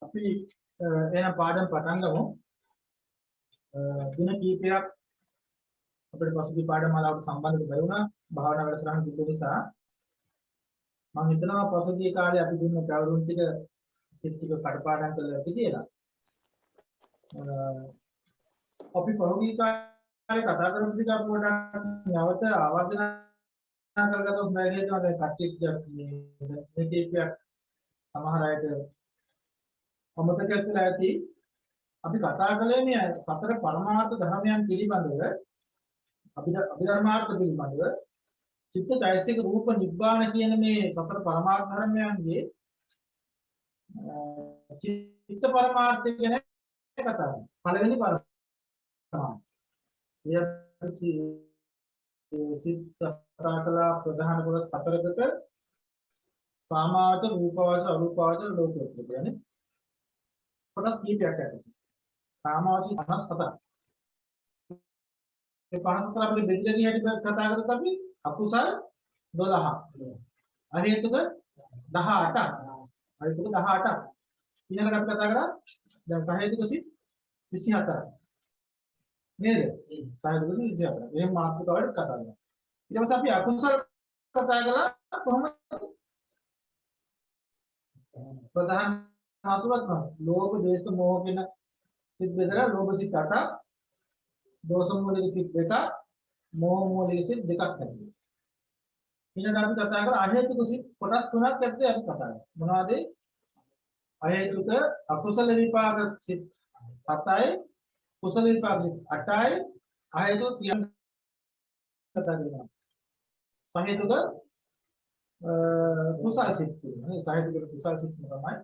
අපි එන පාඩම් පටන් ගමු. දින කීපයක් අපිට පසුගිය පාඩම් මාලාවට සම්බන්ධ කරුණා භාවනා වැඩසටහන තිබුණ නිසා මම හිතනවා පසුගිය කාලේ අපි දුන්න කවුරුන් ටික සිත් ටික කඩපාඩම් කළා ඇති කියලා. අපි පසුගිය කාලේ කතා කරපු ටික අපි පොඩ්ඩක් නැවත ආවර්ජන කරගත්තොත් බැහැ කියලා දැන් කට්ටිය මේ කීපයක් සමහර අයට අමතක වෙලා ඇති. අපි කතා කළේ මේ සතර පරමාර්ථ ධර්මයන් පිළිබඳව අභිධර්මාර්ථ පිළිබඳව චිත්ත චෛතසික රූප නිබ්බාන කියන මේ සතර පරමාර්ථ ධර්මයන්ගේ චිත්ත පරමාර්ථය ගැන කතා කරමු. පළවෙනි පරමාර්ථය. සිත් කතා කළා ප්‍රධාන කොටස් හතරකට කාමාවචර, රූපාවචර, අරූපාවචර, ලෝකෝත්තර කියන්නේ කොටස් කීපයක් ඇති. කාමාවචර 57ක්. ඒ 54 අපිට බෙදලා ගිය හැටි කතා කරත් අපි අකුසල් 12ක්. අහේතුක 18ක්. අහේතුක 18ක්. ඊළඟට අපි කතා කරා දැන් සහේතුක සිත් 24ක්. නේද? සහේතුක සිත් 24ක්. එහෙනම් මාතෘකාවට කතා කරනවා. ඊට පස්සේ අපි අකුසල් කතා කළා කොහොමද? ප්‍රධාන මාතෘකාවක් ලෝභ, ද්වේෂ, මෝහ කියන සිත් බෙදලා ලෝභ සිත් 8ක්, දෝෂ මූලික සිත් 2ක්, මෝහ මූලික සිත් 2ක් ඇති. ඊළඟට අපි කතා කරා අහේතුක සිත් කොටස් 3ක් ඇත්තේ අපි කතා කරා. මොනවද? අහේතුක අකුසල විපාක සිත් 7යි, කුසල විපාක සිත් 8යි, අහේතුක කියන කතා කරනවා. සහේතුක කුසල සිත් කියන්නේ සහේතුක කුසල සිත් තමයි.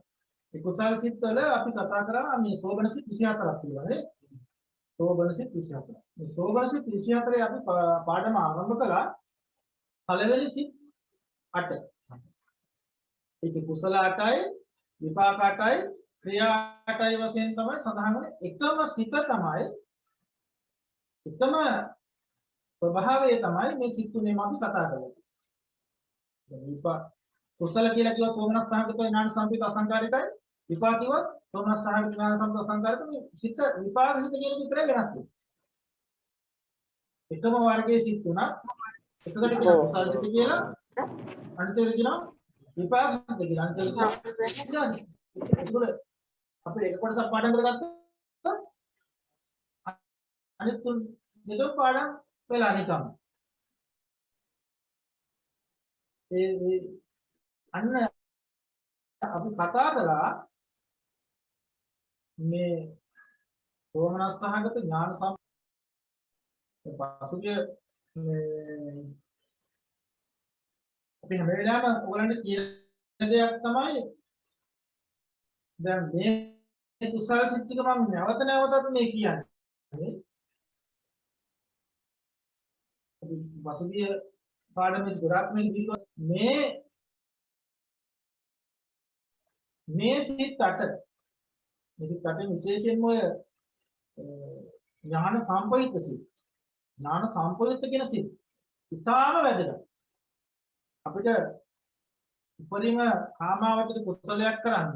ඒ කුසල සිත් වල අපි කතා කරා මේ සෝබන සිත් 24ක් තියෙනවා නේ. සෝබන සිත් 24. මේ සෝබන සිත් 24 අපි පාඩම ආරම්භ කළා. පළවෙනි සිත් 8. ඒකේ කුසල 8යි, විපාක 8යි, ක්‍රියා 8යි වශයෙන් තමයි සඳහන් වෙන්නේ. එකම සිත තමයි එකම ස්වභාවය තමයි මේ සිත් තුනේම අපි කතා කරන්නේ. විපාක කුසල කියලා කිව්වොත් සෝමනස් සහගත ඥාන සම්පිත අසංකාරිකයි. විපාක කිව්වොත් සෝමනස් සහගත ඥාන සම්පිත අසංකාරික මේ සිත විපාක සිත කියන විතරයි වෙනස් වෙන්නේ. එකම වර්ගයේ සිත් තුනක් එකකට කියනවා කුසල සිත කියලා, අනිත් එක කියනවා විපාක සිත කියලා. අනිත් එක කියනවා අපි එක කොටසක් පාඩම් කරගත්තා අනිත් තුන් දෙක පාඩම් වෙලා නිකම්. ඒ අන්න අපි කතා කළා මේ සෝමනස් සහගත ඥාන පසුගිය අපි හැම වෙලාවෙම ඔයගලන්ට කියන දෙයක් තමයි දැන් මේ කුසල සිත් ටික මම නැවත නැවතත් මේ කියන්නේ. අපි පසුගිය පාඩමේ ගොඩක් මේ සිත් 8 විශේෂයෙන්ම ඔය ඥාන සම්පවිත සිත්, ඥාන සම්පවිත කියන සිත් ඉතාම වැදගත්. අපිට උපරිම කාමාවචර කුසලයක් කරන්න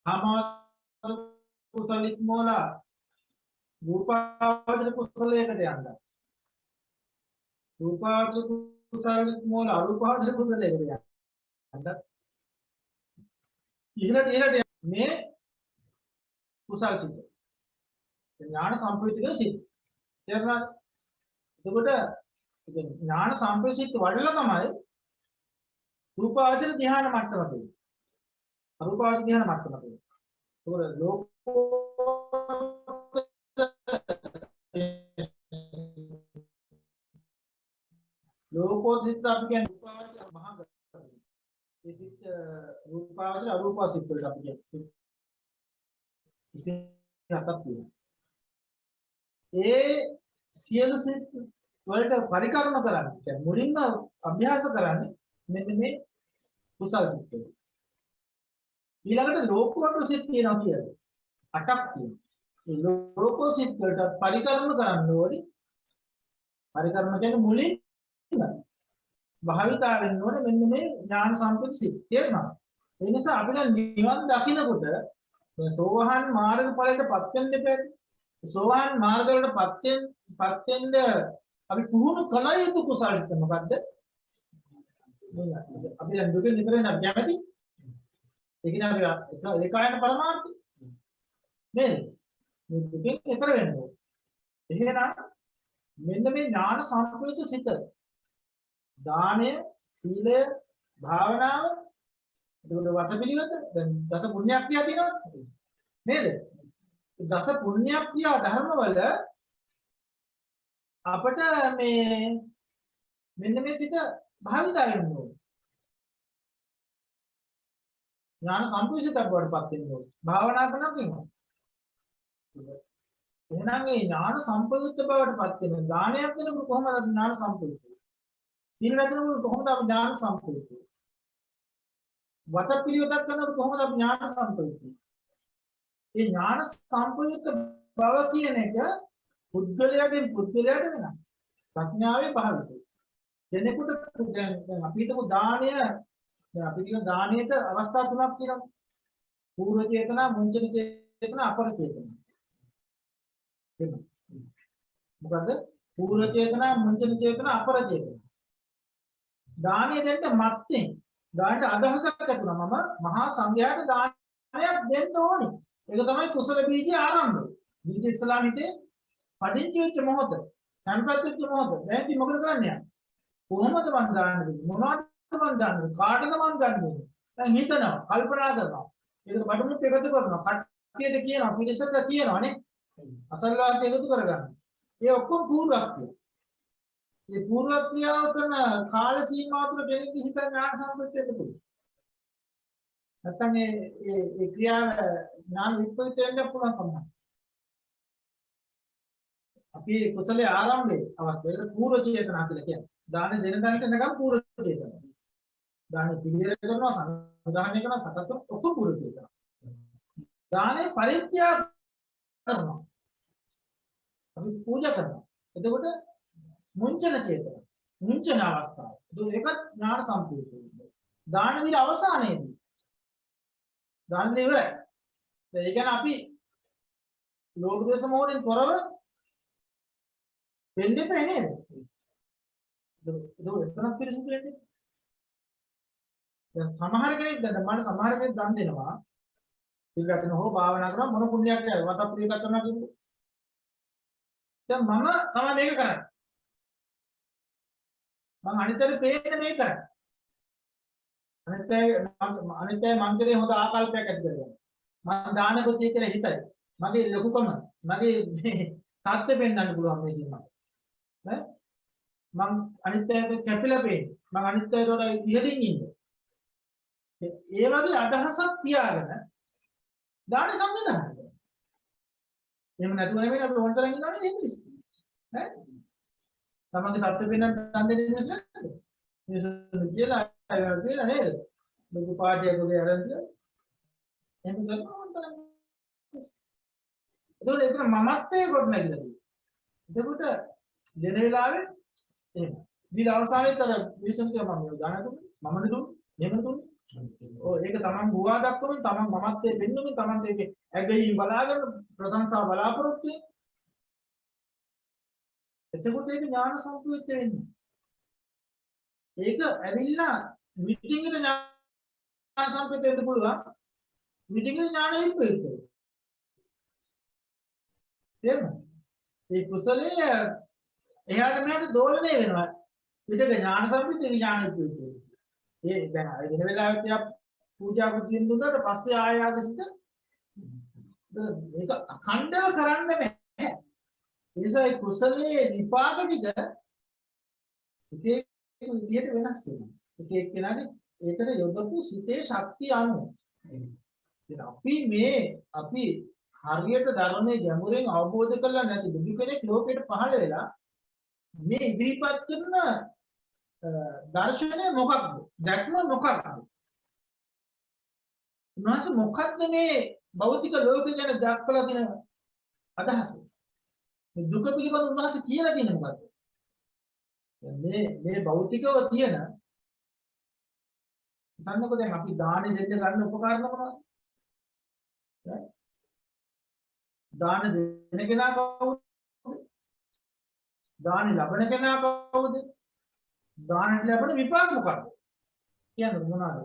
කාමාවචර කුසලිත මොලා රූපාවචර කුසලයකට යන්න, රූපාවචර කුසලිත මොලා අරූපාවචර කුසලයකට යන්න. ඉහළට මේ කුසල් සිත් ඥාන සම්ප්‍රයුක්ත කියන සිත් තේරුණාද? එතකොට ඥාන සම්ප්‍රයුක්ත සිත් වඩලා තමයි රූපාවචර ධ්‍යාන මට්ටමට එන්නේ. අරූපාවචර ධ්‍යාන මට්ටමට එන්නේ. ඒතකොට ලෝකෝත්තර සිත් අපි කියන්නේ රූපාවචර මහා ඒ සිත් රූපාවචර අරූපාවචර සිත් වලට අපි කියන්නේ 27ක් තියෙනවා. ඒ සියලු සිත් වලට පරිකරණ කරන්නේ කියන්නේ මුලින්ම අභ්‍යාස කරන්නේ මෙන්න මේ කුසල සිත් වල. ඊළඟට ලෝකෝත්තර සිත් තියෙනවා කියන්නේ 8ක් තියෙනවා. ඒ ලෝකෝ සිත් වලට පරිකරණ කරන්න ඕනේ. පරිකරණ කියන්නේ මුලින් භාවිතා වෙන්න ඕනේ මෙන්න මේ ඥාන සම්පatti සිත් තේරුණා. ඒ නිසා අපි දැන් නිවන් දකින්නකොට මේ සෝවාන් මාර්ග ඵලයටපත් වෙන්න දෙපැයි. සෝවාන් මාර්ග වලටපත් වෙන්න අපි පුහුණු කළ යුතු කුසල සිත් මොකද්ද? අපි දැන් දුක නිතරම කැමති. ඒ කියන්නේ අපි ඒකායන පරමාර්ථය නේද? මේ දුකෙන් ඈතර වෙන්න ඕනේ. එහෙනම් මෙන්න මේ ඥාන සම්පූර්ණ සිත දානය සීලය භාවනාව එතකොට වතපිළිවෙත දැන් දස පුණ්‍යක් ක්‍රියා තියෙනවා නේද? දස පුණ්‍යක් ක්‍රියා ධර්ම වල අපිට මෙන්න මේ සිත භාවිතා වෙන්න ඕනේ. ඥාන සම්පූර්ණිතක් වඩපත් වෙන්න ඕනේ. භාවනා කරනවා කියනවා. එහෙනම් මේ ඥාන සම්පූර්ණිත බවටපත් වෙන දානයක් දෙනකොට කොහොමද ඥාන සම්පූර්ණිත? සීල රැකෙනකොට කොහොමද අපි ඥාන සම්පූර්ණිත? වතපිළිවෙතක් කරනකොට කොහොමද අපි ඥාන සම්පූර්ණිත? මේ ඥාන සම්පූර්ණිත බව කියන එක පුද්ගලයාගෙන් පුද්ගලයාට වෙනස්. ප්‍රඥාවේ පහළට. කෙනෙකුට දැන් අපි හිතමු දානය දැන් අපි කියන දානයට අවස්ථා තුනක් තියෙනවා. පූර්ව චේතනා, මුංචන චේතනා, අපර චේතනා. එන්න. මොකද පූර්ව චේතනා, මුංචන චේතනා, අපර චේතනා. දානය දෙන්න මත්තෙන් දානට අදහසක් ඇතුණා මම මහා සංඝයාට දානයක් දෙන්න ඕනේ. ඒක තමයි කුසල බීජය ආරම්භය. බීජ ඉස්ලාම හිතේ පදිංචි වෙච්ච මොහොත, සංපත් වෙච්ච මොහොත. දැන් ඉතින් මොකද කරන්නේ? කොහොමද මම දාන්න දෙන්නේ? මොනවද මම දාන්නේ? කාටද මම ගන්නේ? දැන් හිතනවා, කල්පනා කරනවා. ඒක බඩමුත් එකතු කරනවා. කට්ටියට කියනවා, පිළිසකට කියනවා නේ. අසල්වාසී එකතු කරගන්න. ඒ ඔක්කොම පූර්වක්‍රිය. මේ පූර්වක්‍රියාව කරන කාල සීමාව තුළ කෙනෙක් හිත ඥාන සම්පූර්ණ වෙන්න පුළුවන්. නැත්නම් ඒ ක්‍රියාව ඥාන විපරිත වෙන්න පුළුවන් සමහර. අපි කුසලයේ ආරම්භයේ අවස්ථාවේ පූර්ව චේතනා කියලා කියන්නේ. දාන දෙන තැනට නැගම් පූර්ව චේතනා. දාන පිළියෙල කරනවා සංග්‍රහණය කරනවා සකස් කරන ඔක්කොම පූර්ව චේතනා. දානේ පරිත්‍යාග කරනවා. අපි පූජා කරනවා. එතකොට මුංචන චේතන. මුංචන අවස්ථාව. ඒකත් ඥාන සම්පූර්ණයි. දාන දින අවසානයේදී. දාන දින ඉවරයි. ඒ කියන්නේ අපි ලෝභ දේශ මොහොතෙන් තොරව වෙන්නේ නැහැ නේද? ඒක එතනක් පිළිසිදු වෙන්නේ. දැන් සමහර කෙනෙක් දැන් මම සමහර කෙනෙක් දන් දෙනවා. පිළිගන්න හෝ භාවනා කරනවා මොන පුණ්‍යයක් නැහැ. වත ප්‍රියක කරනවා කියන්නේ. දැන් මම තමයි මේක කරන්නේ. මම අනිතර පේන්නේ මේක කරන්නේ. අනිතේ මංගලේ හොඳ ආකල්පයක් ඇති කරගන්න. මම දාන කොටි කියලා හිතයි. මගේ ලොකුකම මගේ තාත්ත පෙන්වන්න පුළුවන් මේ දින. ඈ මම අනිත්‍යයට කැපිලා පේන්නේ. මම අනිත්‍යයට වඩා ඉහළින් ඉන්නේ. ඒ වගේ අදහසක් තියාගෙන දාන සංවිධානය කරනවා. එහෙම නැතුව නෙමෙයි අපි වොන්තරන් ඉන්නවනේ එහෙම ඉස්සි. ඈ තමන්ගේ තාත්ත පෙන්වන්න දන් දෙන්නේ නැද්ද? මිනිස්සු කියලා අයවල කියලා නේද? ලොකු පාටියක් වගේ අරන් කියලා. එහෙම කරනවා වොන්තරන්. ඒකෝල එතන මමත්වයේ කොට නැගිලා තියෙනවා. එතකොට දෙන වෙලාවේ එහෙම. දීලා අවසානයේතර මිනිස්සුන් කියනවා මම දාන දුන්නේ මමද දුන්නේ එහෙම දුන්නේ. ඔව් ඒක තමන් බුවා දක්වමින් තමන් මමත්වයේ පෙන්වමින් තමන්ට ඒකේ ඇගීම් බලාගෙන ප්‍රශංසාව බලාපොරොත්තු වෙන. එතකොට ඒක ඥාන සම්පූර්ණ වෙන්නේ. ඒක ඇවිල්ලා මීටින් එක ඥාන සම්පූර්ණ වෙන්න පුළුවන්. මීටින් එක ඥාන ඉල්පෙත්. තේරුණා? ඒ කුසලයේ එහාට මෙහාට දෝලණය වෙනවා. පිටක ඥාන සම්පූර්ණ ඥාන ඉල්පෙත්. ඒ දැන් අය දින වෙලාවට යා පූජා බුද්ධියෙන් දුන්නාට පස්සේ ආයාගසිත මේක අඛණ්ඩව කරන්න බෑ. ඒ නිසා ඒ කුසලයේ විපාක ටික එක විදිහට වෙනස් වෙනවා. එක එක්කෙනාගේ ඒකට යොදපු සිතේ ශක්තිය අනුව. ඉතින් අපි හරියට ධර්මයේ ගැඹුරෙන් අවබෝධ කරලා නැති බුදු කෙනෙක් ලෝකෙට පහළ වෙලා මේ ඉදිරිපත් කරන දර්ශනය මොකක්ද? දැක්ම මොකක්ද? උන්වහන්සේ මොකක්ද මේ භෞතික ලෝකය ගැන දක්වලා තියෙන අදහස? මේ දුක පිළිබඳව උන්වහන්සේ කියලා තියෙන මොකක්ද? මේ භෞතිකව තියෙන හිතන්නකෝ දැන් අපි දානෙ දෙන්න ගන්න උපකරණ මොනවද? දාන දෙන කෙනා කවුද? දාන ලබන කෙනා කවුද? දානට ලැබෙන විපාක මොකක්ද? කියන්නේ මොනවාද?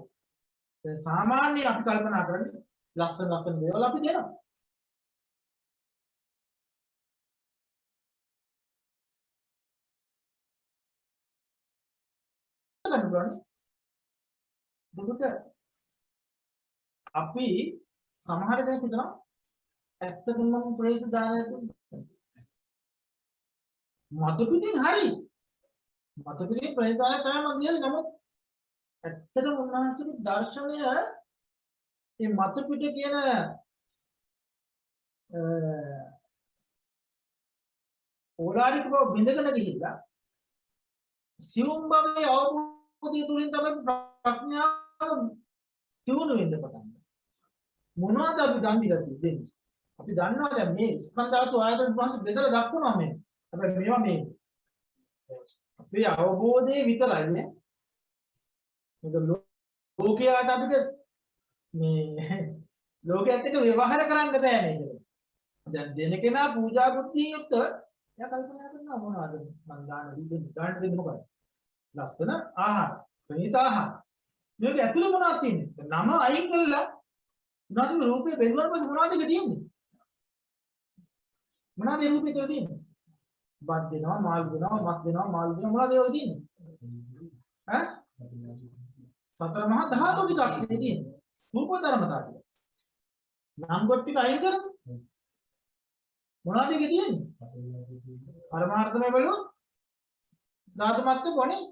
දැන් සාමාන්‍ය අපි කල්පනා කරන්නේ ලස්සන දේවල් අපි දෙනවා. අපි සමහර දෙනෙක් හිතනවා ඇත්තටම මම ප්‍රේත දානය දුන්නා. මතු පිටින් හරි. මතු පිටින් ප්‍රේත දානය තමයි මම කියන්නේ. නමුත් ඇත්තටම උන්වහන්සේගේ දර්ශනය මේ මතු පිට කියන ඕලාරික බව බිඳගෙන ගිහිල්ලා සියුම් භවයේ අවබෝධය තුලින් තමයි ප්‍රඥාව දියුණු වෙන්න පටන් ගන්නේ. මොනවද අපි දන් දීලා දෙන්නේ? අපි දන්නවා දැන් මේ ස්කන්ධ ධාතු ආයතන පස්සේ බෙදලා දක්වනවා මේ. හැබැයි මේවා මේ අපේ අවබෝධයේ විතරයි නේ. මොකද ලෝකයට අපිට මේ ලෝකයට එක්ක ව්‍යවහාර කරන්න බෑ මේක. දැන් දෙන කෙනා පූජා බුද්ධියෙන් යුක්ත එයා කල්පනා කරනවා මොනවද මං දාන දෙන්නේ මොකද? ලස්සන ආහාර, ප්‍රණීත ආහාර. මේක ඇතුළේ මොනවද තියෙන්නේ? නම අයින් කළා උනාසම රූපේ බෙදුවාට පස්සේ මොනවද ඒක තියෙන්නේ? මොනවද ඒ රූපේ තුළ තියෙන්නේ? බත් දෙනවා, මාළු දෙනවා, මස් දෙනවා, මාළු දෙනවා මොනවද ඒවල තියෙන්නේ? ඈ? සතර මහා ධාතු ටිකක් තියෙන්නේ. රූප ධර්මතා ටික. නම් කොට ටික අයින් කරමු. මොනවද ඒක තියෙන්නේ? පරමාර්ථමය බලුවොත් ධාතු මාත්‍ර කොනේ?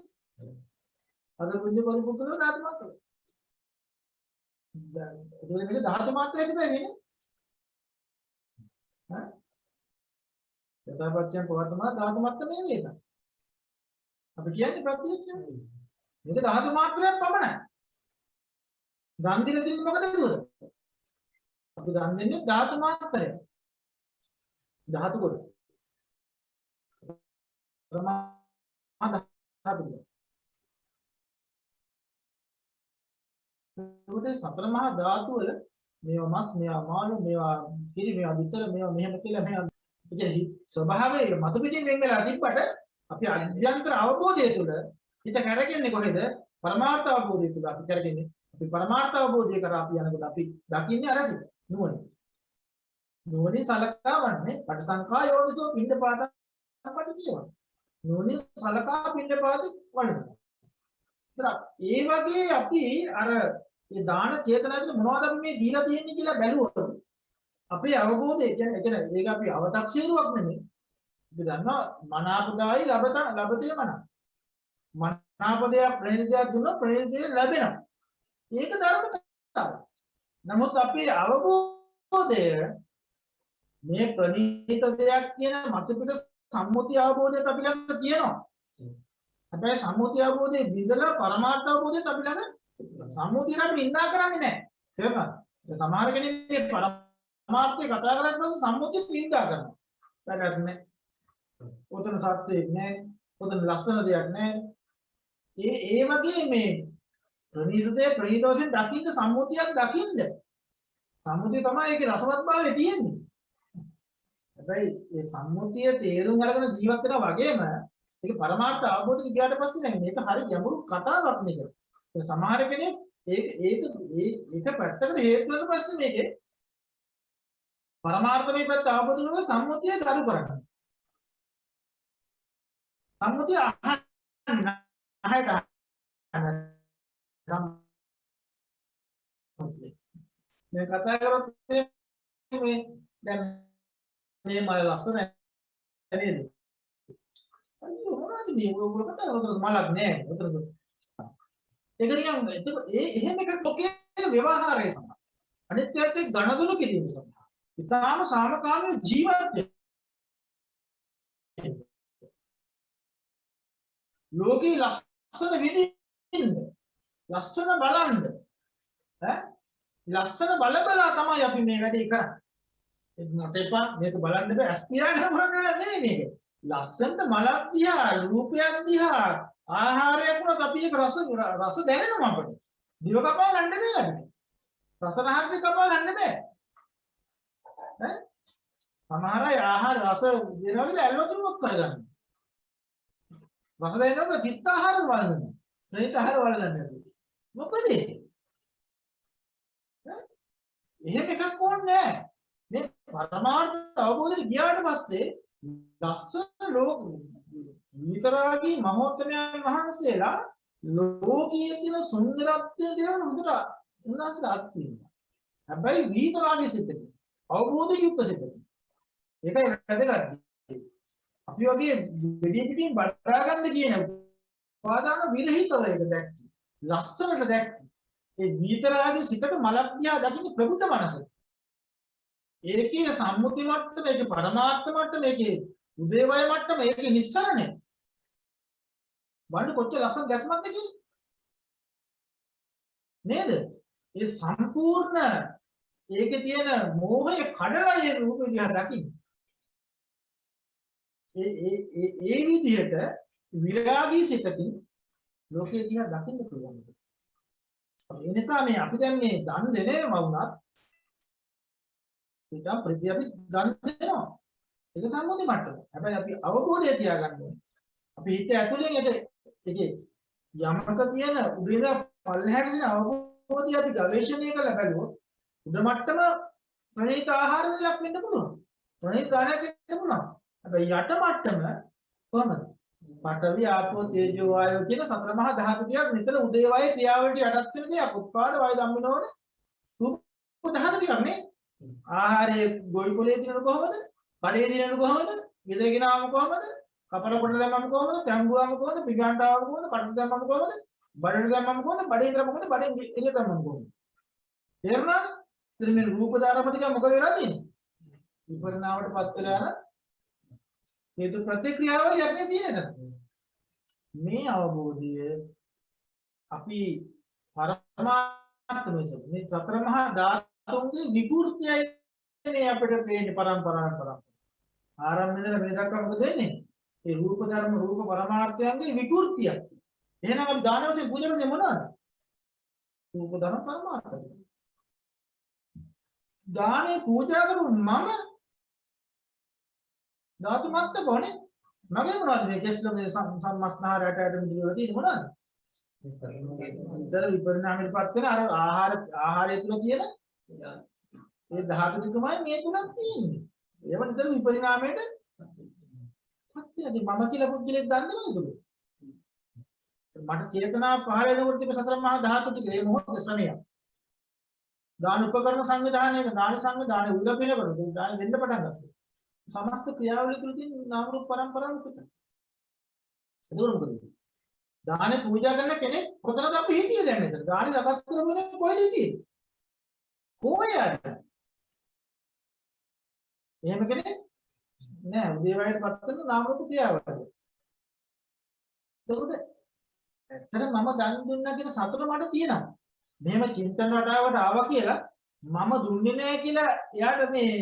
අද පුඤ්ඤ පරිපූර්ණ ධාතු මාත්‍ර. දැන් ඒක මේක ධාතු මාත්‍රයක් විතරයි නේ. හා? යථාපච්චයන් පවර්තන ධාතු මාත්‍ර නෙවෙයි ඒක. අපි කියන්නේ ප්‍රතිලක්ෂණ. මේක ධාතු මාත්‍රයක් පමණයි. දන් දීලා තින්නේ මොකද ඒකට? අපි දන් දෙන්නේ ධාතු මාත්‍රය. ධාතු කොට. ප්‍රමාණ ධාතු. ඒකට සතර මහා ධාතු වල මේවා මස්, මේවා මාළු, මේවා කිරි, මේවා විතර, මේවා මෙහෙම කියලා මේවා ඉතින් ස්වභාවයේ මතු පිටින් වෙන් වෙලා තිබ්බට අපි අභ්‍යන්තර අවබෝධය තුළ හිත කරගෙන්නේ කොහෙද? පරමාර්ථ අවබෝධය තුළ අපි කරගෙන්නේ. අපි පරමාර්ථ අවබෝධය කරා අපි යනකොට අපි දකින්නේ අර ටික නුවණ. නුවණින් සලකාවන්නේ පටිසංඛා යෝනිසෝ පිණ්ඩපාත පටිසේව. නුවණින් සලකා පිණ්ඩපාත වඩනවා. ඒ වගේ අපි අර ඒ දාන චේතනාවේ මොනවද අපි මේ දීලා තියෙන්නේ කියලා බැලුවොත් අපේ අවබෝධය කියන්නේ ඒක අපි අව탁සීරුවක් නෙමෙයි. අපි දන්නවා මනාපදායි ලබතේ මන. මනාපදයක් ප්‍රේණිතයක් දුන්නොත් ප්‍රේණිතය ලැබෙනවා. ඒක ධර්මතාවය. නමුත් අපේ අවබෝධය මේ ප්‍රණීත දෙයක් කියන මතපිට සම්මුති අවබෝධයක් අපි ළඟ තියෙනවා. හැබැයි සම්මුති අවබෝධයේ විඳලා පරමාර්ථ අවබෝධයත් අපි ළඟ සම්මුතියට අපි නිඳා කරන්නේ නැහැ. තේරුණාද? සමහර කෙනෙක් මේ පරමාර්ථය කතා කරලා පස්සේ සම්මුතිය නිඳා කරනවා. ඒකට නෑ. උතන සත්‍යයක් නෑ. උතන ලස්සන දෙයක් නෑ. ඒ වගේ මේ ප්‍රණීතයේ ප්‍රණීත වශයෙන් දකින්න සම්මුතියක් දකින්න. සම්මුතිය තමයි ඒකේ රසවත්භාවය තියෙන්නේ. හැබැයි මේ සම්මුතිය තේරුම් අරගෙන ජීවත් වෙනා වගේම ඒක පරමාර්ථ අවබෝධය ගියාට පස්සේ නෑ මේක හරි ගැඹුරු කතාවක් නේ. සමහර කෙනෙක් ඒක පැත්තකට හේතු වෙන පස්සේ මේකේ පරමාර්ථමය පැත්ත අවබෝධ කරගන්න සම්මුතිය දරු කරන්නේ. සම්මුතිය මේ කතා කරොත් මේ දැන් මේ මල ලස්සන නේද? අනිත් මොනවද මේ ඔයගොල්ලෝ කතා කරන්නේ මලක් නෑ. ඒක නිකන් එහෙම එකක් ලෝකයේ ව්‍යවහාරය සඳහා අනිත්‍යයත් එක්ක ගණදුණු කිරීම සඳහා ඊටාම සාමකාමී ජීවත් ලෝකේ ලස්සන විඳින්න ලස්සන බලන්න ලස්සන බලබලා තමයි අපි මේ වැඩේ කරන්නේ. ඒක නට එපා මේක බලන්න බෑ ඇස් පියාගෙන කරන්නේ නෙමෙයි මේක. ලස්සනට මලක් දිහා රූපයක් දිහා ආහාරයක් වුණත් අපි ඒක රස දැනෙනවා අපිට. දිව කපා ගන්න බෑ අපිට. රස රහක් කපා ගන්න බෑ. ඈ සමහර අය ආහාර රස දෙනවා කියලා ඇල්ලුවොත් කරගන්න. රස දැනෙනකොට තිත්ත ආහාර වළඳනවා. ප්‍රේත ආහාර වළඳන්නේ නැහැ. මොකද එහෙම එකක් ඕනේ නැහැ. මේ පරමාර්ථ අවබෝධයට ගියාට පස්සේ ලස්සන ලෝක විතරාගී මහෝත්තමයන් වහන්සේලා ලෝකයේ තියෙන සුන්දරත්වය දේවල් හොඳට උන්වහන්සේලා අත්විඳිනවා. හැබැයි විතරාගී සිතකින් අවබෝධ යුක්ත සිතකින්. ඒකයි වැදගත්. අපි වගේ දෙඩිය පිටින් බඩා ගන්න කියන උපාදාන විරහිතව ඒක දැක්කේ. ලස්සනට දැක්කේ. ඒ විතරාගී සිතක මලක් දිහා දකින්න ප්‍රබුද්ධ මනස. ඒකේ සම්මුති මට්ටම, ඒකේ පරමාර්ථ මට්ටම, ඒකේ උදේවය මට්ටම, ඒකේ නිස්සරණය. බලන්න කොච්චර ලස්සන දැක්මක්ද කියන්නේ. නේද? ඒ සම්පූර්ණ ඒකේ තියෙන මෝහය කඩලා ඒ රූප දිහා දකින්න. ඒ විදිහට විරාගී සිතකින් ලෝකයේ දිහා දකින්න පුළුවන්. ඒ නිසා මේ අපි දැන් මේ දන් දෙනේම වුණත් ඉතින් ප්‍රති අපි දන් දෙනවා. ඒක සම්මුති මට්ටම. හැබැයි අපි අවබෝධය තියාගන්න ඕනේ. අපි හිත ඇතුලෙන් ඒකේ යමක තියෙන උඩින් පල්ලෙහාට තියෙන අවබෝධය අපි ගවේෂණය කරලා බලුවොත් උඩ මට්ටම ප්‍රණීත ආහාර වලක් වෙන්න පුළුවන්. ප්‍රණීත ආහාරයක් වෙන්න පුළුවන්. හැබැයි යට මට්ටම කොහමද? පඨවි ආපෝ තේජෝ වායෝ කියන සතර මහා ධාතු ටිකක් නිතර උදේ වායේ ක්‍රියාවලට යටත් වෙන දෙයක්. උත්පාද වායු ධම්මිනෝනේ රූප ධාතු ටිකක් නේ. ආහාරයේ ගොවි පොලේ දිනන කොහමද? කඩේ දිනන කොහමද? ගෙදර ගෙනාවම කොහමද? කපල කොට දැම්මම කොහමද? තැඹුවාම කොහමද? පිගාන්ටාවම කොහමද? කඩට දැම්මම කොහමද? බඩට දැම්මම කොහමද? බඩේ ඉඳලා මොකද? බඩෙන් එළියට දැම්මම කොහමද? තේරුණාද? ඉතින් මේ රූප ධාරම ටික මොකද වෙලා තියෙන්නේ? විපරිණාමයටපත් වෙලා යන හේතු ප්‍රතික්‍රියාවල යන්නේ තියෙනද? මේ අවබෝධය අපි පරමාර්ථ මේ සතර මහා ධාතුන්ගේ විකෘතියයි මේ අපිට පේන්නේ පරම්පරාව. ආරම්භයේදී මේ දක්වා මොකද වෙන්නේ? ඒ රූප ධර්ම රූප පරමාර්ථයන්ගේ විකෘතිය. එහෙනම් අපි දාන වශයෙන් පූජා කරන්නේ මොනවද? රූප ධර්ම පරමාර්ථය. දානේ පූජා කරු මම ධාතු මත්ත කොනේ? මගේ මොනවද මේ කෙස්ලෝගේ සම්මස්නහරයට ඇතුළු දිවල තියෙන්නේ මොනවද? විතර විපරිණාමයටපත් වෙන අර ආහාරය තුල තියෙන ඒ ධාතු ටිකමයි මේ තුලක් තියෙන්නේ. ඒව නිතර විපරිණාමයට පත් වෙනවා. මම කියලා පුද්ගලෙක් දන්නේ නේද? මට චේතනා පහළ වෙනකොට තිබෙන සතර මහා ධාතු ටික ඒ මොහොත ශ්‍රණිය. දාන උපකරණ සංවිධානයක දාන සංවිධානය උදලා පිනකොට දාන වෙන්න පටන් ගත්තා. समस्त क्रियावली තුල තියෙන නාම රූප පරම්පරාව පිට. ඒක මොකද? දානේ පූජා කරන කෙනෙක් කොතනද අපි හිටියේ දැන් මෙතන? දානේ සකස් කරගෙන කොහෙද හිටියේ? කොහේද? එහෙම කෙනෙක් නෑ. උදේවැයට පත් කරන නාම රූප ක්‍රියාවලිය. එතකොට ඇත්තට මම දන් දුන්නා කියන සතුට මට තියෙනවා. මෙහෙම චින්තන රටාවට ආවා කියලා මම දුන්නේ නෑ කියලා එයාට මේ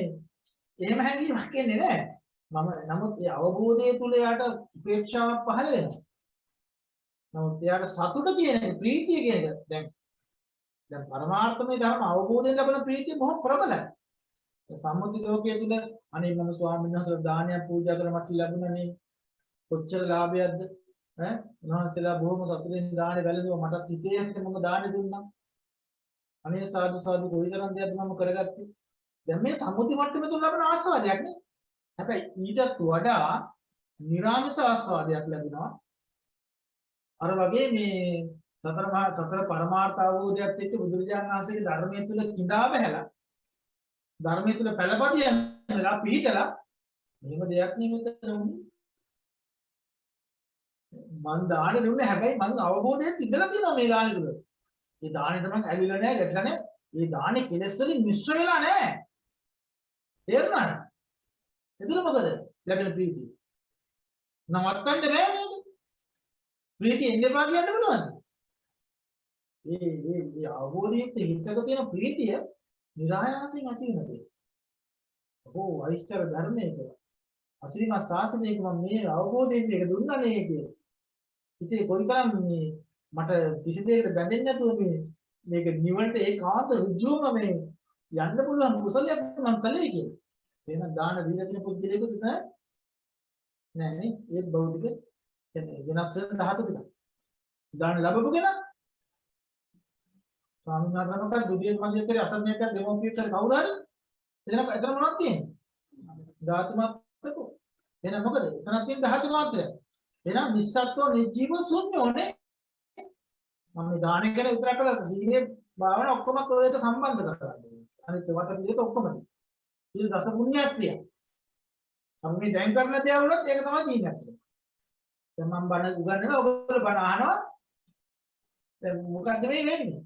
එහෙම හැඟීමක් එන්නේ නැහැ. මම නමුත් ඒ අවබෝධය තුල යාට උපේක්ෂාවක් පහළ වෙනවා. නමුත් යාට සතුට කියන එක, ප්‍රීතිය කියන එක දැන් පරමාර්ථමය ධර්ම අවබෝධයෙන් ලැබෙන ප්‍රීතිය බොහොම ප්‍රබලයි. ඒ සම්මුති ලෝකයේ තුල අනේ මම ස්වාමීන් වහන්සේලා දානයක් පූජා කරලා මට ලැබුණානේ. කොච්චර ලාභයක්ද? ඈ උන්වහන්සේලා බොහොම සතුටින් දානේ වැළඳුවා. මටත් හිතේ හිතේ මම දානේ දුන්නා. අනේ සාදු සාදු කොයිතරම් දෙයක්ද මම කරගත්තේ. දැන් මේ සම්මුති මට්ටමේ තුල ලැබෙන ආස්වාදයක් නේ. හැබැයි ඊටත් වඩා නිර්ආමිෂ ආස්වාදයක් ලැබෙනවා. අර වගේ මේ සතර පරමාර්ථ අවබෝධයත් එක්ක බුදුරජාණන් වහන්සේගේ ධර්මයේ තුල කිඳා බහැලා ධර්මයේ තුල පළපදියම් වෙලා පිළිතලා මෙහෙම දෙයක් නෙමෙතන උනේ. මං දානේ දුන්නේ හැබැයි මං අවබෝධයෙන් ඉඳලා තියෙනවා මේ දානේ තුල. මේ දානෙට මං ඇවිල්ලා නැහැ, ගැටලා නැහැ. මේ දානේ කෙලෙස් වලින් මිශ්‍ර වෙලා නැහැ. තේරුණාද? එතන මොකද ලැබෙන ප්‍රීතිය? නවත්තන්න බෑ නේද? ප්‍රීතිය එන්න එපා කියන්න බලවද? මේ අවබෝධයෙන් හිතක තියෙන ප්‍රීතිය නිරායාසයෙන් ඇති වෙන දෙයක්. ඕ අයිස්තර ධර්මයක අසිරිමත් ශාසනයක මම මේ අවබෝධයෙන් එක දුන්නානේ කියේ. ඉතින් කොයිතරම් මේ මට කිසි දෙයකට බැඳෙන්නේ නැතුව මේක නිවනට ඒකාන්ත ඍජුවම මේ යන්න පුළුවන් කුසලයක් මම කළේ කියලා. එහෙනම් දාන දීලා තියෙන පුද්ගලයෙකුට නෑ නේ ඒ භෞතික කියන්නේ වෙනස් වෙන ධාතු ටික. දාන ලැබපු කෙනා ස්වාමීන් වහන්සේ මොකද දුදියෙන් මන්දිරේ අසන්නයක් දෙමෝපියෙක් කවුරු හරි එතන මොනවද තියෙන්නේ? ධාතු මාත්‍රකෝ. එහෙනම් මොකද? එතන තියෙන ධාතු මාත්‍රය. එහෙනම් නිස්සත්ත්ව නිජීව ශූන්‍යෝනේ. මම මේ දාන ගැන විතරක් කළා සීලේ භාවන ඔක්කොම ඔයයට සම්බන්ධ කරගන්න. අනිත් වට පිළිවෙත ඔක්කොම. සීල දස පුණ්‍යක් ක්‍රියා. අපි මේ දැන් කරන දේ වුණත් ඒක තමයි තීනයක්. දැන් මම බණ උගන්වනවා ඔයගොල්ලෝ බණ අහනවා. දැන් මොකද්ද මේ වෙන්නේ?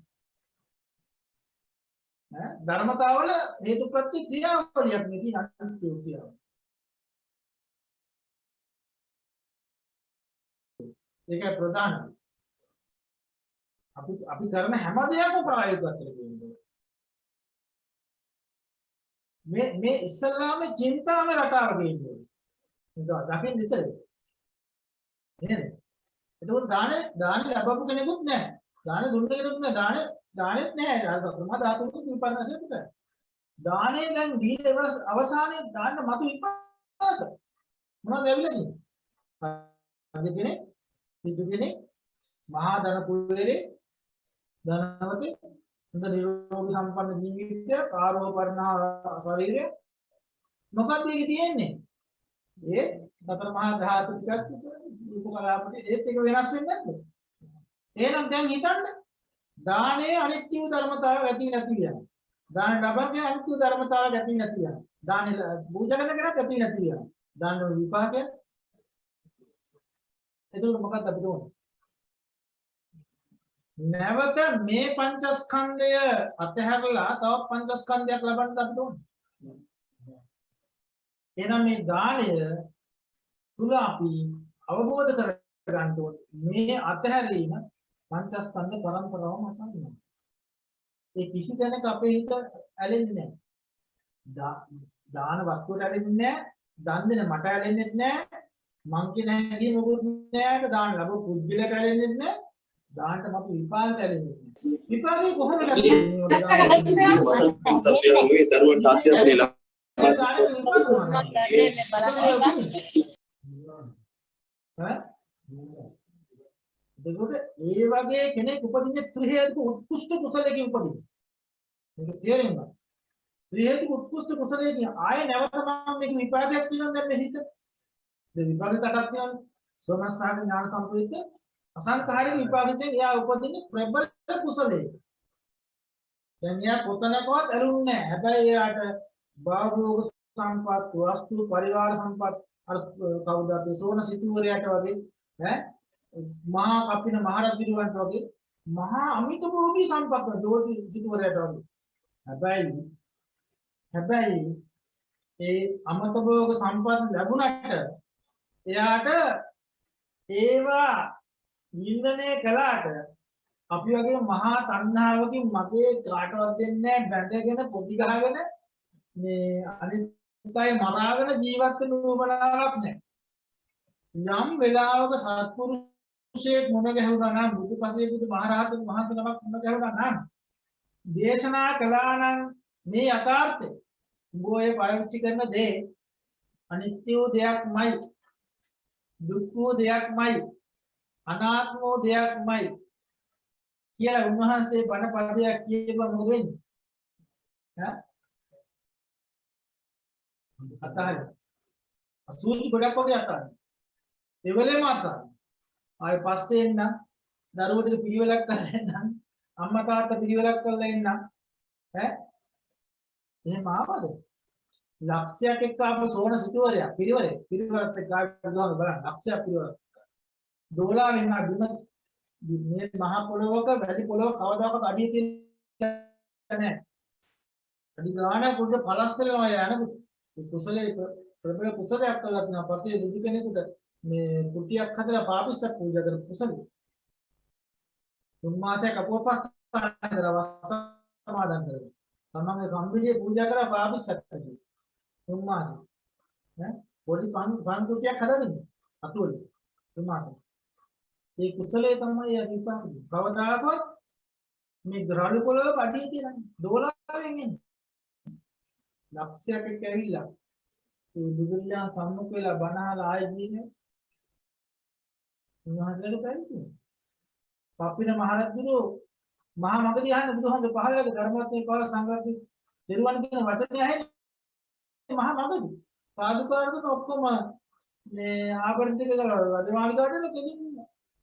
ධර්මතාවල හේතු ප්‍රත්‍ය ක්‍රියාවලියක් නේ තියෙන අනිත්‍ය ක්‍රියාව. ඒකයි ප්‍රධාන. අපි කරන හැම දෙයක්ම ප්‍රායෝගිකව කරගන්න. මේ ඉස්සල්ලාම චින්තාම රටාව කියන්නේ. ඒක දකින්න ඉස්සෙල්ලා. නේද? එතකොට දාන ලැබපු කෙනෙකුත් නැහැ. දාන දුන්න කෙනෙකුත් නැහැ. දානෙත් නැහැ. අර ප්‍රමා ධාතුක විපර්ණසෙ පුත. දානේ දැන් දීලා අවසානයේ දාන්න මතු විපාක. මොනවද ඇවිල්ලා තියෙන්නේ? අද කෙනෙක්, සිද්ධ කෙනෙක්, මහා ධන කුවේරේ, ධනවතී, හොඳ නිරෝගී සම්පන්න ජීවිතය, කාර්යෝපරණ ශරීරය. මොකක්ද ඒකේ තියෙන්නේ? ඒ සතර මහා ධාතු ටිකක් උපකලාපටි ඒත් එක වෙනස් වෙන්නේ නැද්ද? එහෙනම් දැන් හිතන්න දානයේ අනිත්‍ය ධර්මතාවය ඇති නැති යනවා. දාන ලබන්නේ අනිත්‍ය ධර්මතාවය ඇති නැති යනවා. දාන පූජා කරන කෙනාට ඇති නැති යනවා. දාන විපාකය එතකොට මොකක්ද අපිට ඕනේ? නැවත මේ පංචස්කන්ධය අතහැරලා තව පංචස්කන්ධයක් ලබන්න අපිට ඕනේ. එහෙනම් මේ දාණය තුල අපි අවබෝධ කරගන්න ඕනේ මේ අතහැරීම පංචස්කන්ධ පරම්පරාවම අසන්නවා. ඒ කිසි දෙයක් අපේ හිත ඇලෙන්නේ නැහැ. දාන වස්තුවට ඇලෙන්නේ නැහැ. දන් දෙන මට ඇලෙන්නේ නැහැ. මං කියන හැටි මොකුත් නැහැ. දාන ලැබු පුද්ගලයට ඇලෙන්නේ නැහැ. දාන්නට මතු විපාකයට ඇලෙන්නේ නැහැ. විපාකේ කොහොමද ලැබෙන්නේ? එතකොට ඒ වගේ කෙනෙක් උපදින්නේ ත්‍රි හේතුක උත්කෘෂ්ඨ කුසලයකින් උපදින්නේ. මේක තේරෙන්න. ත්‍රි හේතුක උත්කෘෂ්ඨ කුසලයකින් ආය නැවත මම මේක විපාකයක් කියනවා දැන් මේ සිත. දැන් විපාකයක් අටක් තියෙනවා. සෝමස්සාග ඥාන සම්ප්‍රයුක්ත අසංඛාරික විපාකයෙන් එයා උපදින්නේ ප්‍රබල කුසලයක. දැන් එයා කොතනකවත් ඇලුන්නේ නැහැ. හැබැයි එයාට භාවෝග සම්පත්, වස්තු පරිවාර සම්පත් අර කවුද අපේ සෝන සිටුවරයට වගේ ඈ මහා කපින මහරජුන්ට වගේ මහා අමිත භෝගී සම්පත් දෝති සිටුවරයට වගේ. හැබැයි ඒ අමත භෝග සම්පත් ලැබුණට එයාට ඒවා නින්දනය කළාට අපි වගේ මහා තණ්හාවකින් මගේ කාටවත් දෙන්නේ නැහැ බැඳගෙන පොඩි ගහගෙන මේ අනිත්‍යය මරාගෙන ජීවත් වෙන උවමනාවක් නැහැ. යම් වෙලාවක සත්පුරුෂයෙක් මුණ ගැහුණා නම් බුදුපසේ බුදු මහරහතන් වහන්සේ නමක් මුණ ගැහුණා නම් දේශනා කළා නම් මේ යථාර්ථය උඹේ පාවිච්චි කරන දේ අනිත්‍ය දෙයක්මයි, දුක්ඛ දෙයක්මයි, අනාත්ම දෙයක්මයි කියලා උන්වහන්සේ බණ පදයක් කියපුවා මොකද වෙන්නේ? ඈ අතහරින අසුචි ගොඩක් වගේ අතහරින ඒ වෙලේම අතහරින ආයෙ පස්සේ එන්න දරුවෝ පිළිවෙලක් කරලා එන්න අම්මා තාත්තා පිළිවෙලක් කරලා එන්න ඈ එහෙම ආවද ලක්ෂයක් එක්ක ආපු සෝන සිටුවරයා පිළිවෙලත් එක්ක ආවම බලන්න ලක්ෂයක් පිළිවෙලක් දෝලා වෙන්න මේ මහා පොළොවක වැඩි පොළොව කවදාකවත් අඩිය තියෙන්නේ නැහැ අඩි ගානක් උඩ පලස් වෙනවා යනකොට කුසලයේ ප්‍රබල කුසලයක් කළා තියෙනවා පස්සේ බුදු කෙනෙකුට මේ කුටියක් හදලා පාපිස්සක් පූජා කරපු කුසලයි. 3 මාසයක් අපෝපස්ථාන කරලා සමාදන් කරලා තමන්ගේ සම්බිලිය පූජා කරලා පාපිස්සක් කළා. 3 මාසෙ. ඈ පොඩි පන්කුටියක් හදන්නේ අතුවල තුමාස. ඒ කුසලයේ තමයි අනිපාත. කවදාකවත් මේ ග්‍රහණ පොළව කඩේ තියන්නේ. දෝලාවෙන් එන්නේ. ලක්ෂයක් එක්ක ඇවිල්ලා ඒ බුදුරජාණන් සම්මුඛ වෙලා බණහලා ආයෙ ගියේ උන්වහන්සේට පැවිදි. පප්පින මහරජුගේ මහා මගදී අහන්නේ බුදුහාමුදුර පහළට ධර්මවත්නි පාර සංග්‍රහදී දෙරුවන් කියන වචනේ ඇහෙන්නේ මහා මගදී. සාදුකාරකට ඔක්කොම මේ ආභරණ ටික රජමාලිගාවට කෙලින්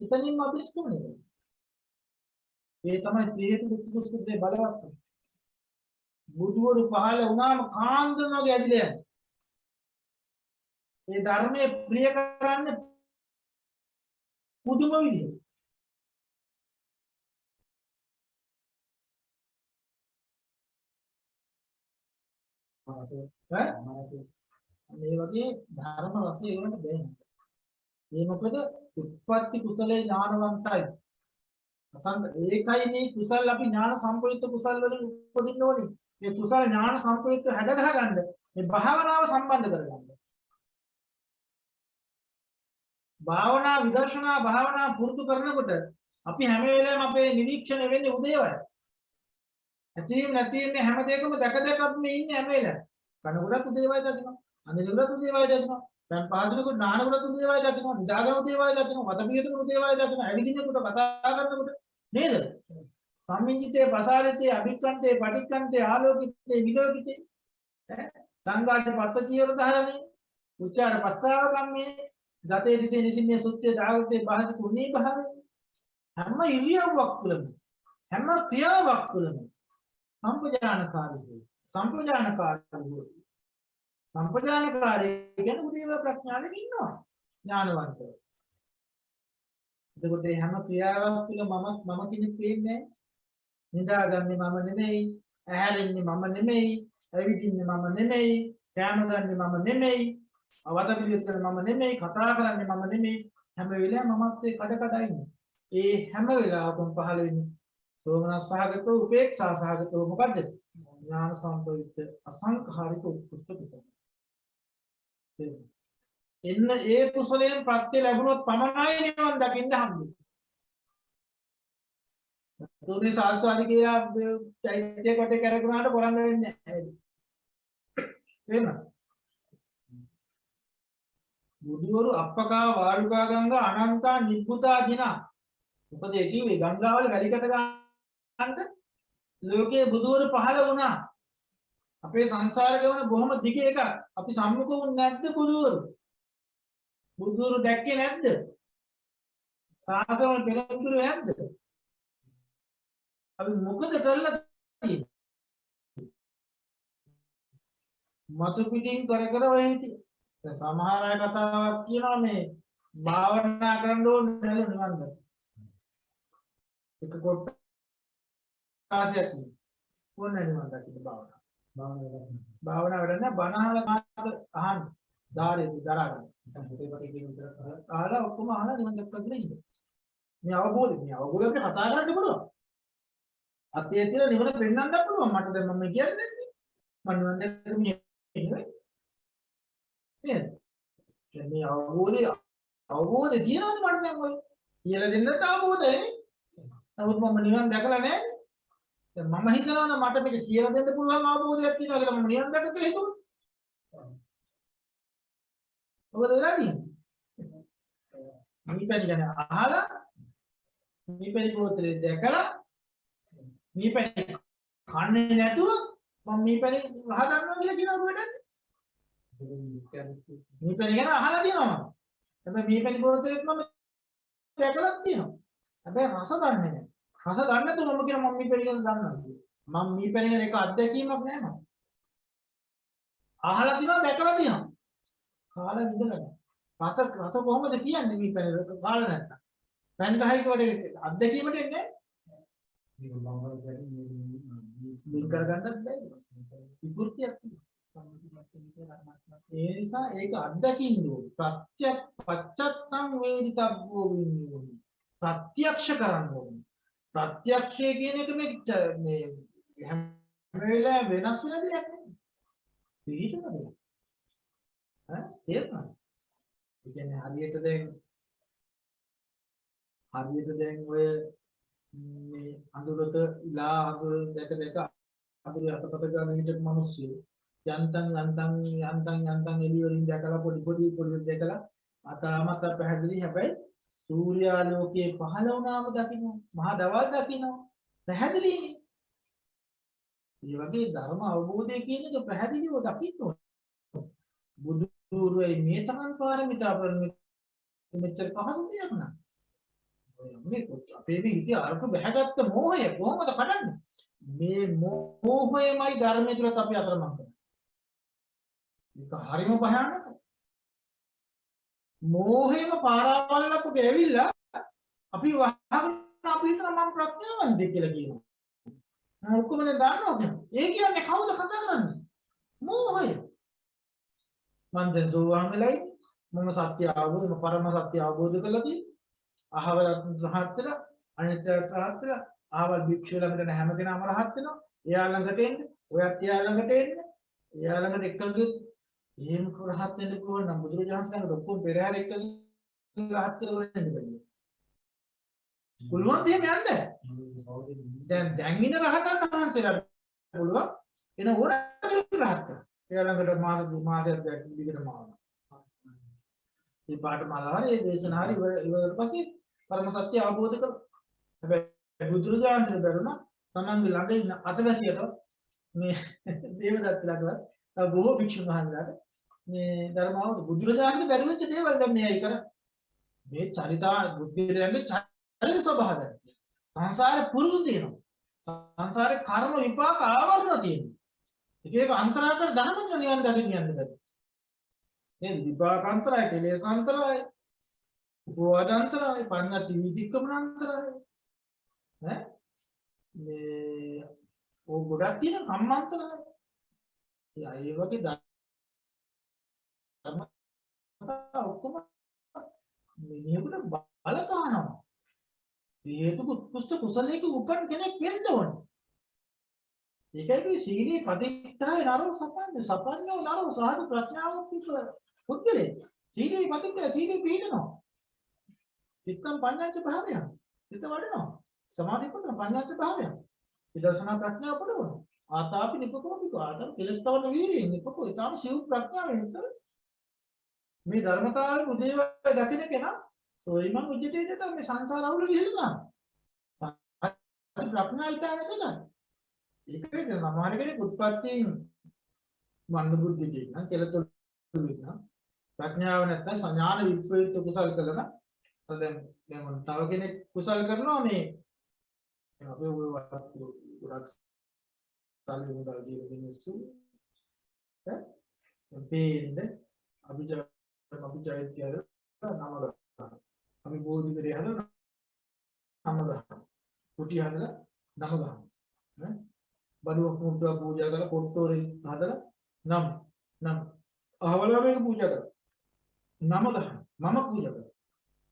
ඉතින්ම අපිස්තුනේ. ඒ තමයි ත්‍රිහෙතු කුස්කුස්කේ බලවත්. බුදුවරු පහළ වුණාම කාන්දම වගේ ඇදිලා යනවා. ඒ ධර්මයේ ප්‍රිය කරන්නේ පුදුම විදියට. මේ වගේ ධර්ම රසය ඒකට දෙන්න. මේ මොකද උත්පත්ති කුසලේ ඥානවන්තයි. අසංග ඒකයි මේ කුසල් අපි ඥාන සම්ප්‍රයුක්ත කුසල් වලින් උපදින්න ඕනේ. මේ කුසල ඥාන සම්ප්‍රයුක්ත හැඩ ගහ ගන්න මේ භාවනාව සම්බන්ධ කරගන්න. භාවනා විදර්ශනා භාවනා පුරුදු කරනකොට අපි හැම වෙලාවෙම අපේ නිරීක්ෂණය වෙන්නේ උදේවයි. ඇතිවීම නැතිවීම හැම දෙයකම දැක දැක අපි මේ ඉන්නේ හැම වෙලාවෙම. කනගුණත් උදේවයි දකිනවා. අඳිනගුණත් උදේවයි දකිනවා. දැන් පාසලෙකට නානගුණත් උදේවයි දකිනවා. නිදාගම උදේවයි දකිනවා. වතපියතක උදේවයි දකිනවා. ඇවිදිනකොට කතා කරනකොට නේද? සම්මිංජිතේ පසාරිතේ අභික්ඛන්තේ පටික්ඛන්තේ ආලෝකිතේ විලෝකිතේ සංඝාට පත්ත චීවර ධාරණේ උච්චාර ප්‍රස්තාව කම්මේ ගතේ රිතේ නිසින්නේ සුත්තේ දාගතේ බහද කුණී භාවේ හැම ඉරියව්වක් තුළම හැම ක්‍රියාවක් තුළම සම්පජානකාරී කියන උදේව ප්‍රඥාවෙන් ඉන්නවා ඥානවන්තව. එතකොට මේ හැම ක්‍රියාවක් තුළ මම කෙනෙක් වෙන්නේ නිදාගන්නේ මම නෙමෙයි, ඇහැරෙන්නේ මම නෙමෙයි, ඇවිදින්නේ මම නෙමෙයි, කෑම ගන්නේ මම නෙමෙයි, අවත පිළිවෙත් කරන්නේ මම නෙමෙයි, කතා කරන්නේ මම නෙමෙයි. හැම වෙලාවෙම මමත් ඒ කඩ ඉන්නේ. ඒ හැම වෙලාවකම පහළ වෙන්නේ සෝමනස් සහගතව උපේක්ෂා සහගතව මොකද්ද? ඥාන සම්ප්‍රයුක්ත අසංඛාරික උත්කෘෂ්ඨ කුසල. එන්න ඒ කුසලයෙන් ප්‍රත්‍ය ලැබුණොත් පමණයි නිවන් දකින්න හම්බෙන්නේ. තුනි සාල්තු අධිකයා චෛත්‍ය කොටේ කරගුණාට කරන්න වෙන්නේ නැහැ. එහෙම. බුදුවරු අප්පකා වාරුකා ගංගා අනන්තා නිබ්බුතා දිනා. මොකද ඒ කිව්වේ ගංගාවල වැලිකට ගන්නට ලෝකයේ බුදුවරු පහළ වුණා. අපේ සංසාර ගමන බොහොම දිග එකක්. අපි සම්මුඛ වුනේ නැද්ද බුදුවරු? බුදුවරු දැක්කේ නැද්ද? සාසන පෙරතුරු නැද්ද? අපි මොකද කරලා තියෙන්නේ? මතු පිටින් කර කර ඔය හිටියේ. දැන් සමහර අය කතාවක් කියනවා මේ භාවනා කරන්න ඕනේ නේද නිවන් දකින්න. එක කොටසක් ඕනේ නිවන් දකින්න භාවනා. භාවනා වැඩ බණ අහන්න ධාරේ දරාගන්න. දැන් පොතේ පොතේ කියන විතර අහලා ඔක්කොම අහලා නිවන් දක්වා කියලා ඉන්න. මේ අවබෝධය කතා කරන්න පුළුවන්. අතේ තියෙන නිවන පෙන්වන්නත් පුළුවන්. මට දැන් මම කියන්නේ මම නිවන් දැක්කම නෙවෙයි. නේද? දැන් මේ අවබෝධය තියෙනවනේ මට දැන් ඔය කියලා දෙන්නත් අවබෝධයනේ. නමුත් මම නිවන් දැකලා නැහැ. දැන් මම හිතනවා නම් මට මේක කියලා දෙන්න පුළුවන් අවබෝධයක් තියෙනවා කියලා මම නිවන් දැක්ක කියලා හිතුවා. මොකද වෙලා තියෙන්නේ? මීපැණි ගැන අහලා මීපැණි පොතේ දැකලා මීපැණි කන්නේ නැතුව මම මීපැණි වහ ගන්නවා කියලා කියනවා වැඩන්නේ. මීපැණි ගැන අහලා තියෙනවා මම. හැබැයි මීපැණි පොතේත් මම දැකලා තියෙනවා. හැබැයි රස දන්නේ නැහැ. රස දන්නේ නැතුව මම කියන මම මීපැණි ගැන දන්නවා කියලා. මම මීපැණි ගැන එක අත්දැකීමක් නැහැ මම. අහලා තියෙනවා දැකලා තියෙනවා. කාලා විඳලා. රස කොහොමද කියන්නේ මීපැණි කාලා නැත්තම්. පැන් ගහයි වලේ අත්දැකීමට එන්නේ මේ කරගන්නත් බැහැ. විකෘතියක් ඒ නිසා ඒක අත්දකින්න ඕනේ. පච්චත්තං වේදිතබ්බෝ විඤ්ඤාණය. ප්‍රත්‍යක්ෂ කරන්න ඕනේ. ප්‍රත්‍යක්ෂය කියන එක මේ හැම වෙලාවෙම වෙනස් වෙන දෙයක් නෙවෙයි. පිළිතුර දෙයක්. තේරුණාද? ඒ කියන්නේ හරියට දැන් ඔය මේ අඳුරක ඉලා අඳුර දැක අඳුර අතපත ගන්න හිටපු මිනිස්සු යන්තම් එළිය වලින් දැකලා පොඩි දැකලා අතාමත් පැහැදිලි. හැබැයි සූර්යාලෝකයේ පහළ වුණාම දකින්න මහා දවල් දකින්න පැහැදිලිනේ. මේ වගේ ධර්ම අවබෝධය කියන එක පැහැදිලිව දකින්න ඕනේ. බුදුරුවයි මේ තරම් පාරමිතා මෙච්චර පහසු දෙයක් නෑ. මේ අපේ මේ ඉතින් අරක බැහැගත්ත මෝහය කොහොමද කඩන්නේ? මේ මෝහයමයි ධර්මයේ තුලත් අපි අතරමං කරන්නේ. ඒක හරිම භයානකයි. මෝහයම පාරාවල්ලක් ඔබ ඇවිල්ලා අපි වහගෙන අපි හිතන මම ප්‍රඥාවන්තයෙක් කියලා කියනවා. මම ඔක්කොම දන්නවා කියනවා. ඒ කියන්නේ කවුද කතා කරන්නේ? මෝහය. මම දැන් සෝවාන් වෙලයි මම සත්‍ය අවබෝධ පරම සත්‍ය අවබෝධ කරලා තියෙන්නේ. අහවල රහත් වෙලා අනිත්‍යත් රහත් වෙලා අහවල් භික්ෂුව ළඟට හැම කෙනාම රහත් වෙනවා. එයා ළඟට එන්න, ඔයත් එයා ළඟට එන්න. එයා ළඟට එක්කගෙන එහෙම රහත් වෙන්න පුළුවන් නම් බුදුරජාණන් වහන්සේ ඔක්කොම පෙරහැර එක්කගෙන රහත් කරගෙන ඉන්න බැහැ. පුළුවන් දෙයක් යන්න. දැන් ඉන්න රහතන් වහන්සේලාට පුළුවන් එන ඕන රහත් කරන්න. එයා ළඟට මාසයක් දිගටම ආවා. මේ පාඨමාලා හරි මේ දේශනා හරි ඉවරට පස්සේ පරම සත්‍ය අවබෝධ කරගන්න. හැබැයි බුදුරජාණන්සේ බැරුණා තමන්ගේ ළඟ ඉන්න අතවැසියට මේ දේවදත්තලටවත් බොහෝ භික්ෂුන් වහන්සේලාට මේ ධර්ම අවබෝධ බුදුරජාණන්සේ බැරිවෙච්ච දේවල් දැන් මෙයයි කර මේ චරිතා බුද්ධියන්ගේ චරිත ස්වභාවය. සංසාරේ පුරුදු තියෙනවා. සංසාරේ කර්ම විපාක ආවරණ තියෙනවා. එක අන්තරාකර ධර්ම තුන නිවන් දකින්න යන්න බෑ. මේ විපාකාන්තරය, කෙලෙසාන්තරය, උපවාදාන්තරය, පඤ්ඤාති විදික්කමනාන්තරය. මේ ඕ ගොඩක් තියෙන කම්මාන්තරය. ඒ වගේ ධර්ම ඔක්කොම මිනිහෙකුට බලපානවා. හේතුක උත්කෘෂ්ඨ කුසලයක උපන් කෙනෙක් වෙන්න ඕනේ. ඒකයි සීලේ පදික්ඛාය නරෝ සපන්නෝ නරෝ සාධු ප්‍රඥාවක් පුද්ගලේ සීලේ පදික්ඛාය සීලේ පිළිනවා. චිත්තම් පඤ්ඤාච භාවය. සිත වඩනවා. සමාධි පදන පඤ්ඤාච භාවය. විදර්ශනා ප්‍රඥාව පොළවනවා. ආතාපි නිපකෝපික ආතම් කෙලස්තවන වීර්යයෙන් නිපකෝ ඊටම සිව් ප්‍රඥාවෙන් මේ ධර්මතාවයේ උදේවය දකින්න කෙනා සෝයිමන් උජිතේට මේ සංසාර අවුල ගිහිල්ලා ගන්න. ප්‍රඥායිතාවද ගන්න. ඒකේ සමහර කෙනෙක් උත්පත්තියෙන් මන්ද බුද්ධිකේ නම් කෙලතොල් වෙනවා. ප්‍රඥාව නැත්නම් සංඥාන විප්‍රයුක්ත කුසල් කළා. දැන් තව කෙනෙක් කුසල් කරනවා මේ අපේ ගොඩක් සල්ලි මුදල් දීලා මිනිස්සු පේන්නේ අභිජයත්‍යද නම ගන්න. අපි බෝධිකරේ හදලා නම ගන්න. කුටි හදලා නම ගන්න. බඩුවක් මුද්දා පූජා කරලා කොට්ටෝරේ හදලා නම් අහවලා මේක පූජා කරලා නම ගන්න. මම පූජා කරනවා.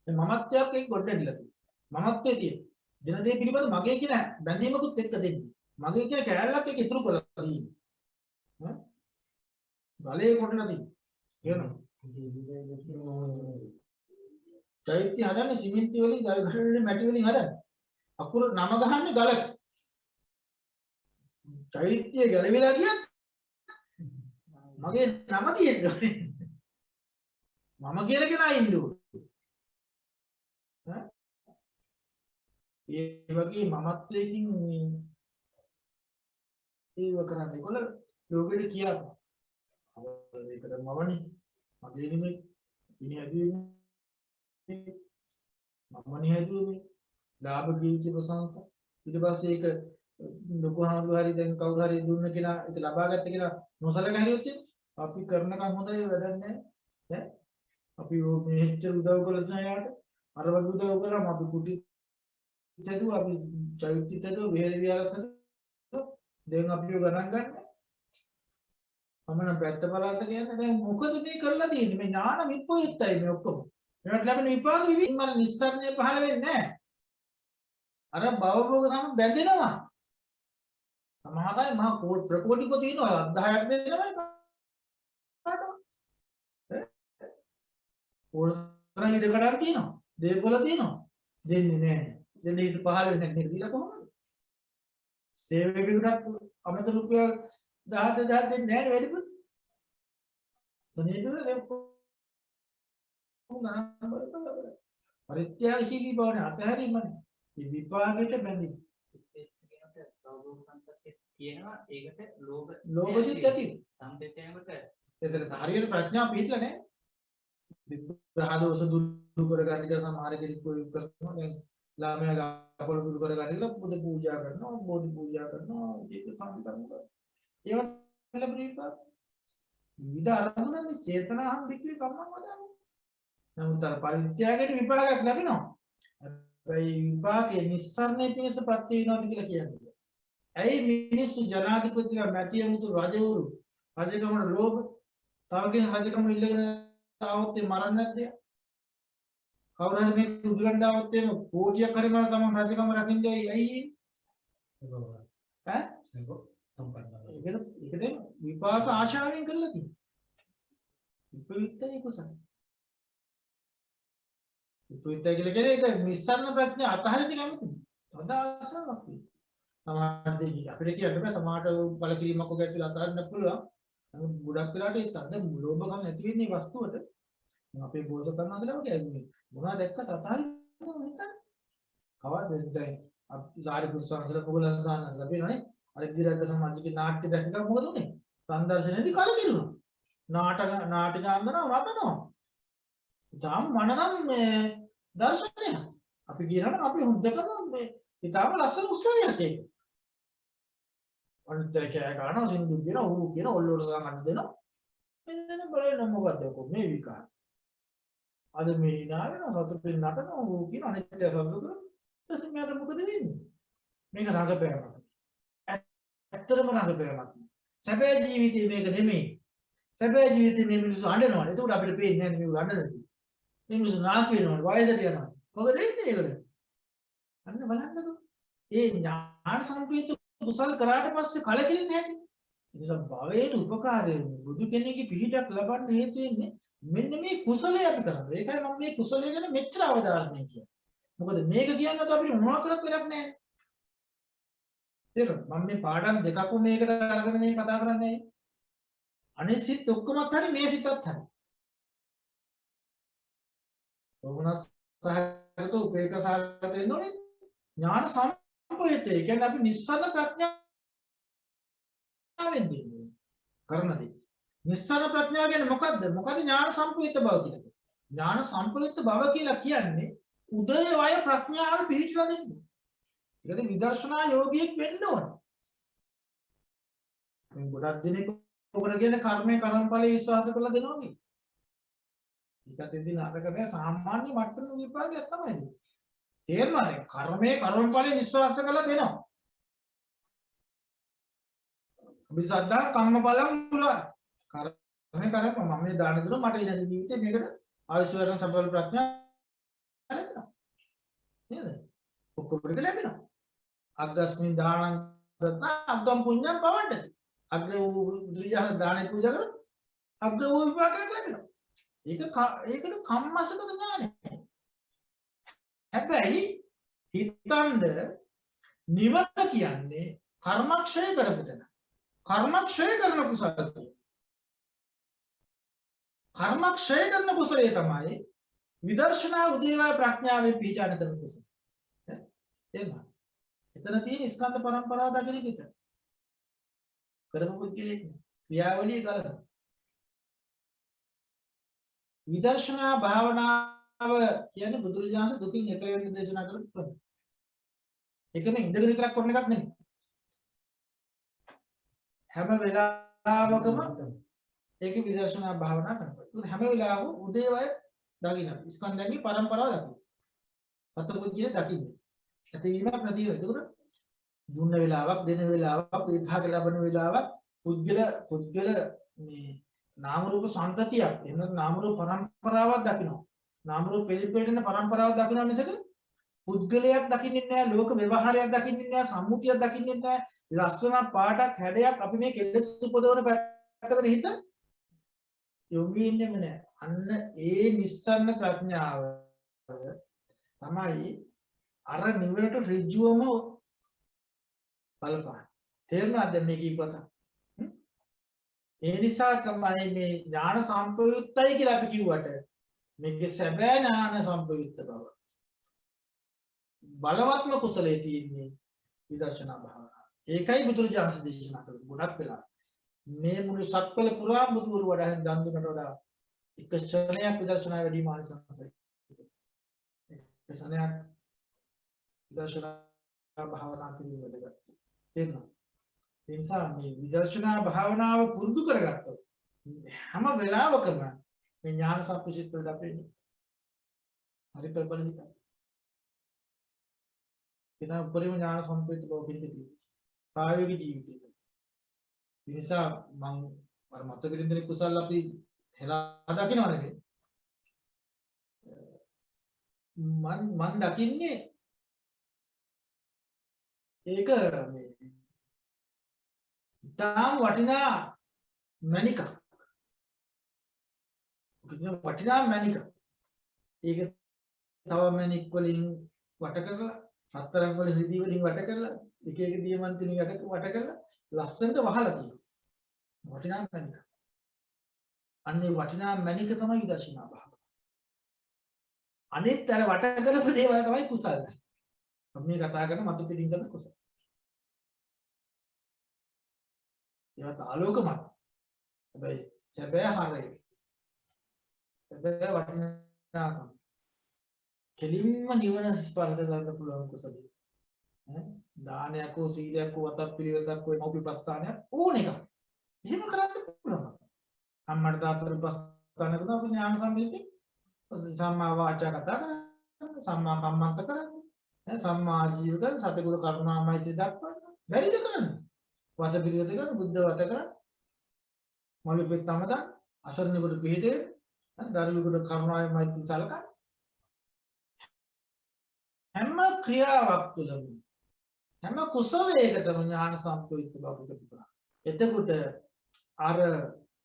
මේ මමත්වයක් එක්ක ගොඩ ඇදලා තියෙනවා. මමත්වයේ තියෙන දින දේ පිළිබඳ මගේ කියන බැඳීමකුත් එක්ක දෙන්නේ. මගේ කියන කැලලක් එක්ක ඉතුරු කරලා තියෙන්නේ. ගලේ කොටලා තියෙනවා. චෛත්‍ය හදන්නේ සිමෙන්ති වලින් ගල් ගහන්නේ මැටි වලින් හදන්නේ. අකුර නම ගහන්නේ ගලක. චෛත්‍ය ගැලවිලා ගියත් මගේ නම තියෙන්නේ. මම කියලා කෙනා ඉන්න ඕනේ. ඒ වගේ මමත්වයෙන් ඒව කරන්නේ කොළ යෝගෙට කියනවා. ඒකට මවනේ මගේ නෙමෙයි ඉනි හැදුවේ මමනේ හැදුවේ ලාභ කීර්ති ප්‍රශංස ඊට පස්සේ ඒක ලොකු හාමුදුරු හරි දැන් කවුරු හරි දුන්න කෙනා ඒක ලබා ගත්ත කෙනා නොසලකා හැරියොත් අපි කරනකම් හොඳයි වැඩක් නැහැ. අපි මෙච්චර උදව් කළා යාට අර වගේ උදව් කරාම අපි කුටි හැදුවා අපි චෛත්‍ය හැදුවා විහෙර විහාරත් හැදුවා දැන් අපිව ගණන් ගන්න මම නම් පැත්ත බලන්න කියන්නේ දැන් මොකද මේ කරලා තියෙන්නේ මේ ඥාන විප්‍රයුක්තයි මේ ඔක්කොම මේකට ලැබෙන විපාක විවිධ මන නිස්සාරණය පහළ වෙන්නේ නැහැ අර භවභෝග සම බැඳෙනවා සමහරයි මහා ප්‍රකෝටිපති ඉන්නවා 10ක් දෙනවා කාටවත් ඕන ඉඩ කඩක් තියෙනවා. දේපොළ තියෙනවා. දෙන්නේ නැහැ. දෙන්නේ ඉත පහළ වෙන්නේ නැහැ. දීලා කොහොමද? සේවකයෙකුට අමතර රුපියල් 10,000 දෙන්නේ නැහැ වැඩිපුර. සනීපව පරිත්‍යාගශීලී බවනේ අතහැරීමනේ. මේ විපාකයට බැඳීම. කියනවා ඒකට ලෝභසිත ඇති. සම්පේතයකට එතන හරියට ප්‍රඥාව පිළිట్లా නැහැ. විග්‍රහ දෝෂ දුරු කරගන්න එක සමහර කෙනෙක් කරනවා. දැන් ළමයා ගාපල දුරු කරගන්න ඉල බුදු පූජා කරනවා, බෝධි පූජා කරනවා, ඒක සම්පූර්ණ කරනවා. ඒවා ලැබෙන විපාක. විවිධ අරමුණනේ චේතනාහම් වික්‍රේ කම්මං වදාන්නේ. නමුත් අර පරිත්‍යාගයට විපාකයක් ලැබෙනවා. හැබැයි විපාකයේ නිස්සාරණය පිණිස ප්‍රත්‍ය වෙනවාද කියලා කියන්නේ. ඇයි මිනිස්සු ජනාධිපතිලා මැතියමුතු රජවරු රජකමන ලෝභ තව කෙනෙක් රජකම ඉල්ලගෙන ආවොත් ඒ මරන්නේ නැද්ද? කවුරු හරි මේ උදුරන්න ආවොත් එම කෝටියක් හරි මර තමන් රජකම රකින්නේ ඇයි ඈ? ඒකට විපාක ආශාවෙන් කරලා තියෙනවා. විපරිතයි කුසල. විපරිතයි කියලා කියන්නේ ඒක නිස්සාරණ ප්‍රඥා අතහරින්න කැමති. අදාසාවක් තියෙනවා. සමාහට දෙවි අපිට කියන්න බෑ සමාහට බල කිරීමක් ඔක ඇතුළේ අතහරින්න පුළුවන්. නමුත් ගොඩක් වෙලාට ඒ තද ලෝභකම් ඇති වෙන්නේ වස්තුවට. අපේ බෝසතන් වහන්සේලාම කියන්නේ මොනවා දැක්කත් අතහරින්න හිතන්නේ. කවදාද දැන් අපි සාරිපුත්‍ර සංසල පොගලන් සානස් ලැබෙනවනේ. අර ඉදිරියට සමාජික නාට්‍ය දැක්කම මොකද උනේ? සංදර්ශනයේදී කලකිරුණා. නාටික අඳනවා වටනවා. තාම මනරම් මේ දර්ශනය. අපි කියනවා අපි හොඳටම මේ ඊටාම ලස්සන උත්සවයක් ඒක. අනිත් එක ගන්නවා සින්දු කියන ඌ කියන ඔල්ලෝර ගන්න දෙනවා. එන්න බලන්න මොකද මේ විකාර. අද මේ නාගෙන සතුටින් නටන ඌ කියන අනිත් සතුට ඊට මෙයාට මොකද වෙන්නේ? මේක රඟපෑමක්. ඇත්තටම රඟපෑමක්. සැබෑ ජීවිතේ මේක නෙමෙයි. සැබෑ ජීවිතේ මේ මිනිස්සු අඬනවා. ඒකට අපිට පේන්නේ නැහැ මේ අඬන දේ. මේ මිනිස්සු නාකි වෙනවා. වයසට යනවා. මොකද වෙන්නේ ඒකට? අන්න බලන්නකෝ. ඒ ඥාන සම්ප්‍රයුක්ත කුසල් කරාට පස්සේ කලකිරෙන්නේ නැහැ. ඒ නිසා භවයේ උපකාරය බුදු කෙනෙක්ගේ පිහිටක් ලබන්න හේතු වෙන්නේ මෙන්න මේ කුසලයේ අපි කරන්නේ. ඒකයි මම මේ කුසලය ගැන මෙච්චර අවධානය කියන්නේ. මොකද මේක කියන්නත් අපිට මොනවා කරත් වෙලක් නැහැ. තේරුණා? මම මේ පාඩම් දෙකක්ම මේකට අරගෙන මේ කතා කරන්නේ. අනේ සිත් ඔක්කොමත් හරි මේ සිතත් හරි. සෝමනස් සහගත උපේක්ෂ සහගත වෙන්න ඕනේ. ඥාන සම්පයුත්තේ කියන්නේ අපි නිස්සාරණ ප්‍රඥාවෙන් දෙන්නේ. කරන දේ. නිස්සාරණ ප්‍රඥාව කියන්නේ මොකද්ද? මොකද ඥාන සම්පයුත්ත බව කියන්නේ. ඥාන සම්පයුත්ත බව කියලා කියන්නේ උදය වය ප්‍රඥාව පිළිట్లా දෙන්නේ. ඒකද විදර්ශනා යෝගියෙක් වෙන්න ඕන. මේ ගොඩක් දෙනෙක් ඔකට කියන කර්මයේ කර්මඵලයේ විශ්වාස කරලා දෙනවා නේ. ඒකත් ඉතින් අරක බෑ සාමාන්‍ය මට්ටමේ විපාකයක් තමයි. තේරෙනවද? කර්මයේ කර්මඵලයේ විශ්වාස කරලා දෙනවා. අපි සද්දා කම්මඵලම් පුළුවන්. කර්මයේ කර්ම මම මේ දාන දුන්නා මට ඊළඟ ජීවිතේ මේකට ආයුෂවරණ සම්පූර්ණ ප්‍රඥා ලැබෙනවා. නේද? ඔක්කොම ටික ලැබෙනවා. අග්ගස්මින් දානං දත්තා අග්ගම් පුඤ්ඤං පවණ්ඩති. අග්‍ර වූ දුර්යහන දානෙ පූජා කරන අග්‍ර වූ විපාකයක් ලැබෙනවා. ඒකට කම්මසකද ඥානය. හැබැයි හිතන්න නිවන කියන්නේ කර්මක්ෂය කරපු තැන. කර්මක්ෂය කරන කුසලය. කර්මක්ෂය කරන කුසලය තමයි විදර්ශනා උදේවය ප්‍රඥාවේ පිහිටන කරන කුසලය. එහෙනම් එතන තියෙන ස්කන්ධ පරම්පරාව දකින එක විතර. කරපු පුද්ගලයෙක් ක්‍රියාවලිය ගලන. විදර්ශනා භාවනාව කියන්නේ බුදුරජාණන් දුකින් එතර වෙන්න දේශනා කරපු ක්‍රම. ඒකනේ ඉඳගෙන විතරක් කරන එකක් නෙමෙයි. හැම වෙලාවකම ඒක විදර්ශනා භාවනා කරනවා. ඒක හැම වෙලාවම උදේවය දකින්න. ස්කන්ධයන්ගේ පරම්පරාව දකින්න. සත්පුද්ගලය දකින්න. ඇතිවීමක් නැතිවීම. ඒකට දුන්න වෙලාවක් දෙන වෙලාවක් විභාග ලැබෙන වෙලාවක් පුද්ගල මේ නාම රූප සංතතියක් එහෙම නාම රූප පරම්පරාවක් දකිනවා. නාම රූප පිළිපෙළෙන පරම්පරාවක් දකිනවා මිසක පුද්ගලයක් දකින්නේ නැහැ, ලෝක ව්‍යවහාරයක් දකින්නේ නැහැ, සම්මුතියක් දකින්නේ නැහැ. ලස්සන පාටක් හැඩයක් අපි මේ කෙලෙස් උපදවන පැත්තකට හිත යොමු වෙන්නේම නැහැ. අන්න ඒ නිස්සන්න ප්‍රඥාව තමයි අර නිවනට ඍජුවම බලපාන. තේරුණාද මේ කීපත? ඒ නිසා තමයි මේ ඥාන සම්ප්‍රයුක්තයි කියලා අපි කිව්වට මේකේ සැබෑ ඥාන සම්ප්‍රයුක්ත බව. බලවත්ම කුසලයේ තියෙන්නේ විදර්ශනා භාවනාව. ඒකයි බුදුරජාණන් දේශනා කළේ ගොඩක් වෙලා. මේ මුළු සත්වල පුරා බුදුවරු වඩා දන් දුන්නට වඩා එක ශ්‍රණයක් විදර්ශනා වැඩි මානසංසයි. ඒ ශ්‍රණයක් විදර්ශනා භාවනා කිරීම වැදගත්. තේරුණා? ඒ නිසා මේ විදර්ශනා භාවනාව පුරුදු කරගත්තොත් හැම වෙලාවකම මේ ඥාන සම්පූර්ණ වලට අපේ හරි ප්‍රබල හිතයි. ඒක උපරිම ඥාන සම්පූර්ණ ලෝකෙකදී ප්‍රායෝගික ජීවිතේ. ඒ නිසා මම අර මතක දෙන්නේ කුසල් අපි හෙලා දකින්නව නෙවෙයි. මන් දකින්නේ ඒක මේ තාම වටිනා මණික. වටිනා මණික. ඒක තව මණික් වලින් වට කරලා හතරක් වල රිදී වලින් වට කරලා එක එක දියමන්තිනි වට කරලා ලස්සනට වහලා තියෙනවා. වටිනා මණික. අන්නේ වටිනා මණික තමයි විදර්ශනා භාවනාව. අනිත් අර වට කරපු දේවල් තමයි කුසල. අපි මේ කතා කරන මතු පිටින් කරන කුසල. ඒවත් ආලෝකමත්. හැබැයි සැබෑ හරය. සැබෑ වටිනාකම. කෙලින්ම නිවන ස්පර්ශ කරන්න පුළුවන් කුසල. දානයක් හෝ සීලයක් හෝ වතක් පිළිවෙතක් හෝ මෞපිය ප්‍රස්ථානයක් ඕන එකක්. එහෙම කරන්න පුළුවන්. අම්මට තාත්තට ප්‍රස්ථාන කරනවා අපි ඥාන සම්ප්‍රයුක්තේ සම්මා වාචා කතා කරන්නේ සම්මා කම්මන්ත කරන්නේ සම්මා ජීවිත සතගුරු කරුණාමයිත්‍ය දක්වන්න බැරිද කරන්නේ වත පිළිවෙත කරන බුද්ධ වත කරන මෞලික තමද අසරණෙකුට පිළිදේ දරුවෙකුට කරුණාවේ මෛත්‍රී සලකන හැම ක්‍රියාවක් තුළම හැම කුසලයකටම ඥාන සම්ප්‍රයුක්ත බව තිබුණා. එතකොට අර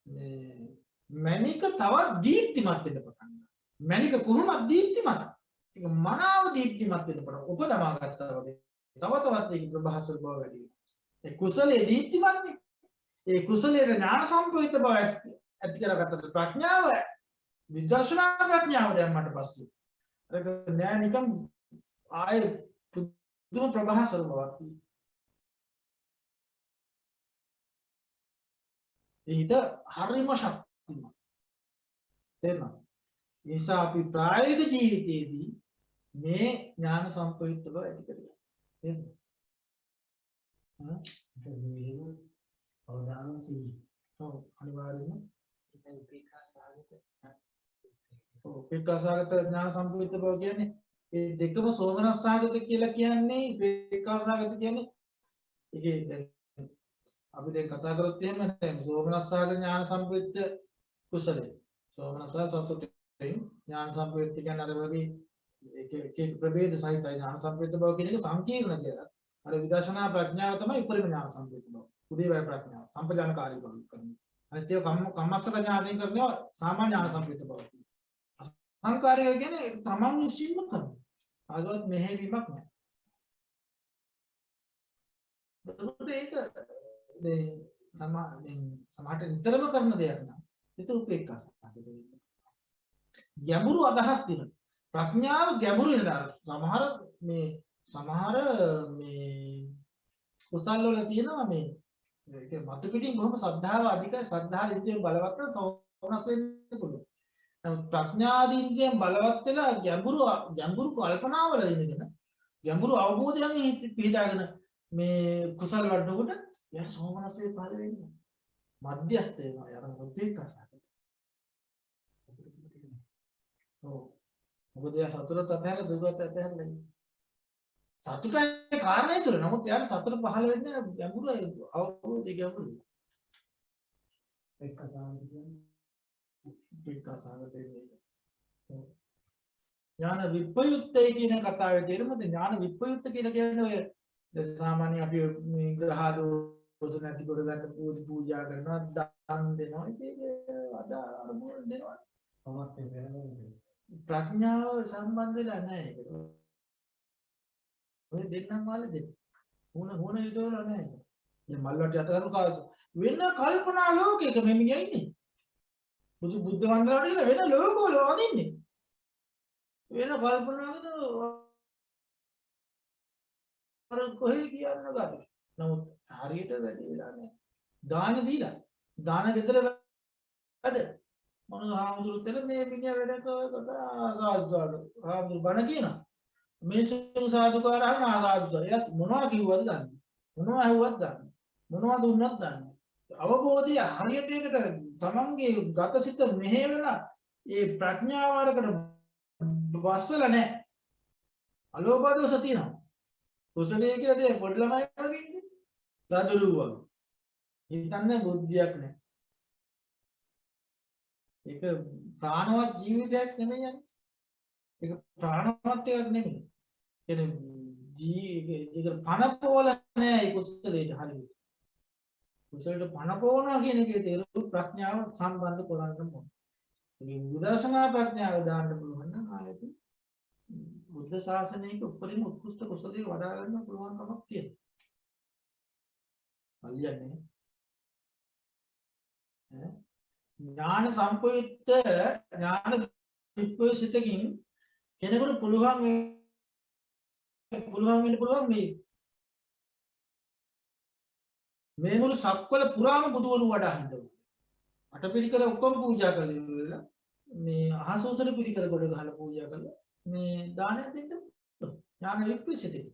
මණික තවත් දීප්තිමත් වෙන්න පටන් ගන්නවා. මණික කොහොමද දීප්තිමත්? ඒක මනාව දීප්තිමත් වෙන්න පටන් උපදමා ගත්තා වගේ. තව තවත් ඒක ප්‍රභාස්වර බව වැඩි වෙනවා. ඒ කුසලයේ දීප්තිමත්නේ. ඒ කුසලයේ ඥාන සම්ප්‍රයුක්ත බව ඇති කරගත්තට ප්‍රඥාව විදර්ශනා ප්‍රඥාව දැම්මට පස්සේ ඒක නෑ නිකන් ආයේ පුදුම ප්‍රභාස්වර බවක් තියෙනවා. ඒක හරිම ශක්තිමත්. තේරුණා? ඒ නිසා අපි ප්‍රායෝගික ජීවිතයේදී මේ ඥාන සම්ප්‍රයුක්ත බව ඇති කරගන්න. තේරුණා? අවදානම් සීල. ඔව් අනිවාර්යයෙන්ම ඒක උපේක්ෂා සාගත. ඔව් උපේක්ෂා සාගත ඥාන සම්ප්‍රයුක්ත බව කියන්නේ ඒ දෙකම සෝමනස් සාගත කියලා කියන්නේ උපේක්ෂා සාගත කියන්නේ ඒකේ දැන් අපි දැන් කතා කරොත් එහෙම දැන් සෝමනස්සාග ඥාන සම්ප්‍රයුක්ත කුසලයි. සෝමනස්සා සතුටෙන් ඥාන සම්ප්‍රයුක්ත කියන්නේ අර වගේ එක ප්‍රභේද සහිතයි ඥාන සම්ප්‍රයුක්ත බව කියන එක සංකීර්ණ කියලා. අර විදර්ශනා ප්‍රඥාව තමයි උපරිම ඥාන සම්ප්‍රයුක්ත බව. උදේවැය ප්‍රඥාව සම්පජානකාරී බව කරන්නේ. අනිත් ඒවා කම්මස්සක ඥානයෙන් කරනවා සාමාන්‍ය ඥාන සම්ප්‍රයුක්ත බව. අසංකාරික කියන්නේ තමන් විශ්ින්ම කරනවා. ආගවත් මෙහෙවීමක් නැහැ. ඒක සමහරට නිතරම කරන දෙයක් නම් ඒක උපේක්ෂා සාගත වෙන්නේ. ගැඹුරු අදහස් දින ප්‍රඥාව ගැඹුරු වෙනවා. සමහර කුසල් වල තියෙනවා මේ ඒක මතු පිටින් කොහොම ශ්‍රද්ධාව අධිකයි ශ්‍රද්ධා ඉන්ද්‍රිය බලවත් සෝමනස් වෙන්න පුළුවන්. නමුත් ප්‍රඥාදී ඉන්ද්‍රියෙන් බලවත් වෙලා ගැඹුරු කල්පනාවල ඉඳගෙන ගැඹුරු අවබෝධයෙන් පිළිදාගෙන මේ කුසල් වඩනකොට යාර සෝමනස්සේ පහළ වෙන්නේ මධ්‍යස්ථ වෙනවා යාර උපේක්ෂා සාගත. ඔව් මොකද යා සතුටත් අතහැර දුකත් අතහැර නෙමෙයි. සතුටේ කාරණේ තුල නමුත් යාර සතුට පහළ වෙන්නේ ගැඹුරු අවබෝධය ගැඹුරු. උපේක්ෂා සාගත කියන්නේ උපේක්ෂා සාගත වෙන්නේ. ඥාන විප්‍රයුක්තය කියන කතාවේ තේරුමද ඥාන විප්‍රයුක්ත කියලා කියන්නේ ඔය සාමාන්‍ය අපි මේ ග්‍රහ දෝෂ නැති කොට ගන්න පූජා කරනවා දන් දෙනවා ඒක අද අරමුණ දෙනවා ප්‍රඥාව සම්බන්ධ වෙලා නැහැ ඒක. ඔය දෙන්නම මාළේ දෙන්න. හුණ ඉදවල නැහැ. මේ මල්වට යට කරන කාලේ වෙන කල්පනා ලෝකයක මෙමි ඉන්නේ. බුද්ධ වන්දනාවට කියලා වෙන ලෝකවල වදින්නේ. වෙන කල්පනාවද අර කොහේ කියන්න ගාද. නමුත් හරියට වැඩි වෙලා නැහැ. දාන දීලා. දාන ගෙදර වැඩ. මොන හාමුදුරුවෝ මේ මිනිහා වැඩ කරකට ආසාදු. හාමුදුරු බණ කියනවා. මේසු සාදුකාර අහන ආසාදු. එයාස් මොනවා කිව්වද දන්නේ. මොනවා ඇහුවත් දන්නේ. මොනවා දුන්නත් දන්නේ. අවබෝධය හරියට ඒකට තමන්ගේ ගතසිත මෙහෙवला ඒ ප්‍රඥාව වලකට වස්සලා නැහැ. අලෝභ දෝෂ තියෙනවා. කුසලයේ කියලා දෙය පොඩි ළමයි වගේ ඉන්නේ. රජුලු වගේ. හිතන්නේ බුද්ධියක් නැහැ. ඒක ප්‍රාණවත් ජීවිතයක් නෙමෙයි යන්නේ. ඒක ප්‍රාණවත් එකක් නෙමෙයි. කියන්නේ ඒක පනපෝල නෑ ඒ කුසලයට හරියට. කුසලයට පනපෝනවා කියන එකේ තේරුම ප්‍රඥාව සම්බන්ධ කරගන්න ඕනේ. මේ විදර්ශනා ප්‍රඥාව දාන්න පුළුවන් නම් ආයෙත් බුද්ධ ශාසනයක උපරිම උත්කෘෂ්ඨ කුසලයේ වඩා ගන්න පුළුවන්කමක් තියෙනවා. හරියන්නේ ඈ ඥාන සම්පයුක්ත ඥාන විපස්සිතකින් කෙනෙකුට පුළුවන් වෙන්න පුළුවන් මේ මුළු සක්වල පුරාම බුදුවරු වඩා හිටවුවා. අටපිරිකර ඔක්කොම පූජා කළේ මේ අහසෝතර පිරිකර කොට ගහලා පූජා කළා. මේ දානය දෙන්න ඥාන විපස්සිතකින්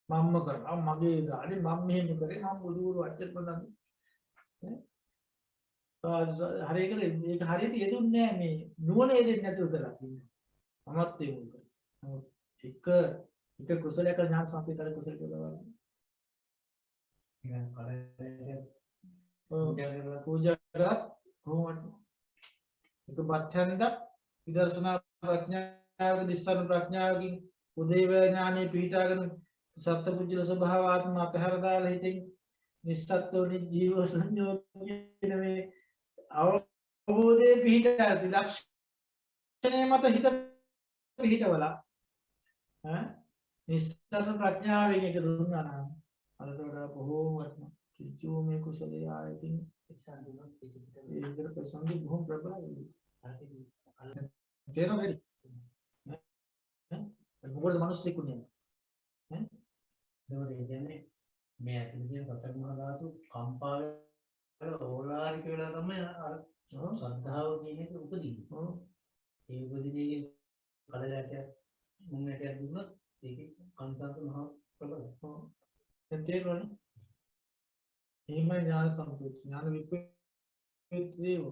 මම්ම කරා මගේ දානේ මම මෙහෙම කරේ මම බුදුවරු අච්චර බලන්නේ හරියට මේක හරියට යෙදුන්නේ නැහැ මේ නුවණ යෙදෙන්නේ නැතුව කරලා තියෙනවා. මමත් ඒ මොකද. නමුත් එක කුසලයක ඥාන සම්පිතර කුසල කියලා වගේ. පූජා කරත් කොහොමද? එක බත්හන්ද විදර්ශනා ප්‍රඥාව නිස්සාරණ ප්‍රඥාවකින් උදේව ඥානෙ පිහිටාගෙන සත්පුජ්‍යල ස්වභාව ආත්ම අපහැර දාලා හිතින් නිස්සත්ත්ව ජීව සංයෝගයෙන් මේ අවබෝධයේ පිහිටා ලක්ෂණය මත හිත පිහිටවලා නිස්සාරණ ප්‍රඥාවෙන් එක දුන්නා නම් අරට වඩා බොහෝම වටිනවා. කිචෝ මේ කුසලයේ ආයතින් එක්සන්දුනොත් ඒකට ප්‍රසංගි බොහොම ප්‍රබලයි. තේරෙනවද? මොකද මිනිස්සු කුණිය. ඒ කියන්නේ මේ ඇතුළේ සතර මහා ධාතු කම්පා වෙලා ඕලාරික වෙලා තමයි අර ශ්‍රද්ධාව කියන එක උපදින්නේ. ඒ උපදින්නේ කලයට මුන්නට දුන්නොත් ඒක කංසන්ත මහා ප්‍රබලයි. දැන් තේරුණානේ? එහෙමයි ඥාන සම්පූර්ණ ඥාන විප්‍රේතේව.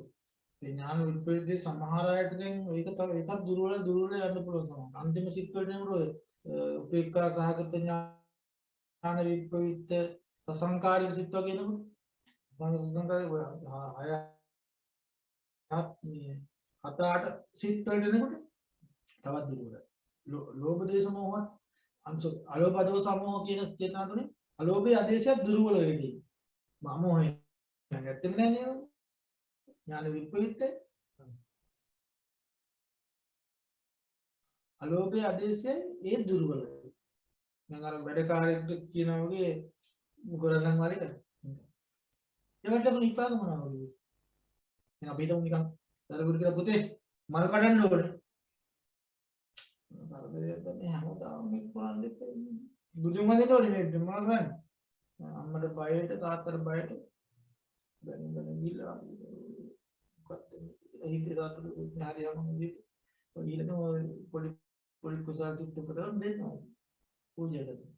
ඒ ඥාන විප්‍රේතේ සමහර අයට දැන් ඒක තව එකක් දුර්වල යන්න පුළුවන් සමහර. අන්තිම සිත් වලට නේද උපේක්ඛා සහගත ඥාන විප්‍රේත සසංකාරික සිත් වගේ නේද? සංස්කාරය හත අට සිත් වලට නේද? තවත් දුර්වල. ලෝභ දේශ මොහොත් අලෝභ දෝෂ සමෝහ කියන චේතනා තුනේ අලෝභයේ ආදේශය දුර්වල වෙන්නේ. මමෝහය නැත්නම් නෑ නේද? ඥාන විප්‍රයුක්ත අලෝභයේ ආදේශය ඒ දුර්වල. මම අර වැඩකාරයෙක්ට කියනවා වගේ මොකරනම් වරේ කරා. ඒකට අපේ විපාක මොනවද? දැන් අපි හිතමු නිකන් දරුවෙකුට කියලා පුතේ මල් කඩන්න ඕනේ. මේ හැමදාම මේ පුරන් දෙපේ බුදුන් වහන්සේට ඕනේ මේ මොනවද කරන්නේ? අම්මට බයට තාත්තට බයට දැන් ගිහලා මොකක්ද හිතේ තාත්තට හරියම ඉතින් ඊළඟ පොඩි කුසල් සිත් උපදවන්න දෙන්නවා පූජා කරනවා.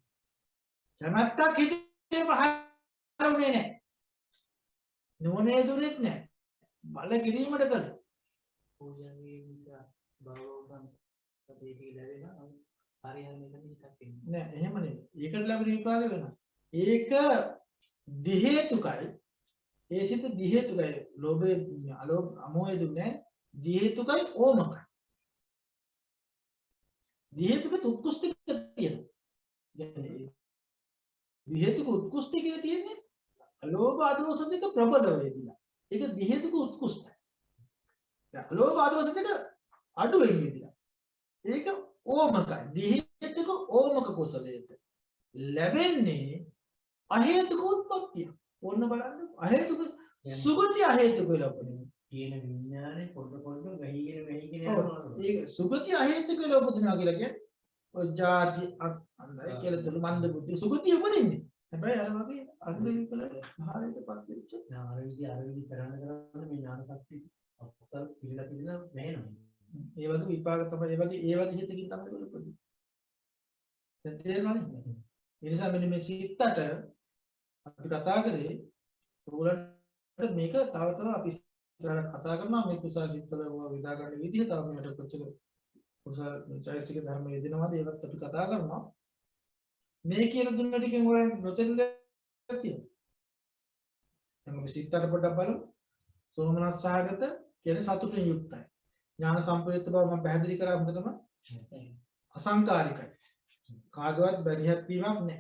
කැමැත්තක් හිතේ පහළුනේ නැහැ. නෝනේ දුරෙත් නැහැ. බල කිරීමට කල පූජාවේ නිසා භව සම්පතේ ලැබෙනවා. හරියන්නේ නැහැ නෑ එහෙම නෙමෙයි. ඒකට ලැබෙන විපාක වෙනස්. ඒක දිහේතුකයි. ඒ සිත දිහේතුකයි. ලෝභය අලෝභ අමෝහය දුන්නේ දිහේතුකයි ඕමකයි. දිහේතුක උත්කෘෂ්ඨික තියෙනවා. දිහේතුක උත්කෘෂ්ඨිකේ තියෙන්නේ අලෝභ අදෝස දෙක ප්‍රබල වේදිනා. ඒක දිහේතුක උත්කෘෂ්ඨයි. අලෝභ අදෝස දෙක අඩු වෙන්නේ ඉතින්. ඒක ඕමකයි. දිහිතක ඕමක කුසලයට ලැබෙන්නේ අහේතුක උත්පත්තිය. ඕන්න බලන්න අහේතුක සුගති අහේතුක වෙලා උපදිනවා. කියන විඥානේ පොඩ වෙහිගෙන ඒක සුගති අහේතුක වෙලා උපදිනවා කියලා කියන්නේ ඔය ಜಾති අන්දයි කියලා තුරු මන්ද බුද්ධි සුගතිය උපදින්නේ. හැබැයි අර වගේ අන්ද විකල භාවයටපත් වෙච්ච අරවිදි කරන්න මේ ඥාන ශක්තිය අකුසල් පිළිලා වෙනවා. ඒ වගේ විපාක තමයි ඒ වගේ හිතකින් තමයි උපදින්නේ. දැන් තේරෙනවද? ඒ නිසා මෙන්න මේ සිතට අපි කතා කරේ උගලන්ට මේක තව අපි ඉස්සරහ කතා කරනවා මේ කුසල සිත්වල විදා ගන්න විදිහ තව මේකට කොච්චර කුසල චෛතසික ධර්ම යෙදෙනවද ඒවත් අපි කතා කරනවා. මේ කියන දුන්න ටිකෙන් ඔය නොතෙල්ල තියෙනවා. දැන් අපි සිතට පොඩ්ඩක් බලමු. සෝමනස් සහගත කියන්නේ සතුටින් යුක්තයි. ඥාන සම්ප්‍රයුක්ත බව මම පැහැදිලි කරා හොඳටම. අසංකාරිකයි. කාගවත් බැරිහත් වීමක් නැහැ.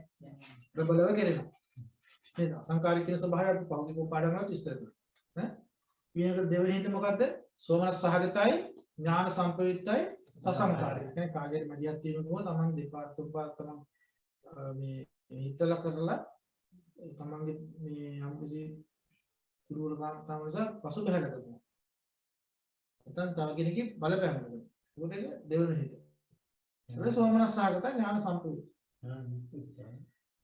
ප්‍රබලව කෙරෙනවා. නේද? අසංකාරික කියන ස්වභාවය අපි පෞද්ගලික පාඩම් වලට විස්තර කරනවා. ඈ ඊළඟට දෙවෙනි හිත මොකද්ද? සෝමනස් සහගතයි, ඥාන සම්ප්‍රයුක්තයි, සසංකාරිකයි. කියන්නේ කාගේට මැදිහත් වීම කොහොමද? තමන් දෙපාර තුන්පාර තමන් මේ හිතලා කරලා තමන්ගේ මේ යම්කිසි දුර්වලකම් නිසා පසු බහැලා කරනවා. නැත්නම් තව කෙනෙක්ගේ බලපෑම කරනවා. ඒකට දෙවෙනි හිත. ඒක සෝමනස් සහගතයි, ඥාන සම්ප්‍රයුක්තයි.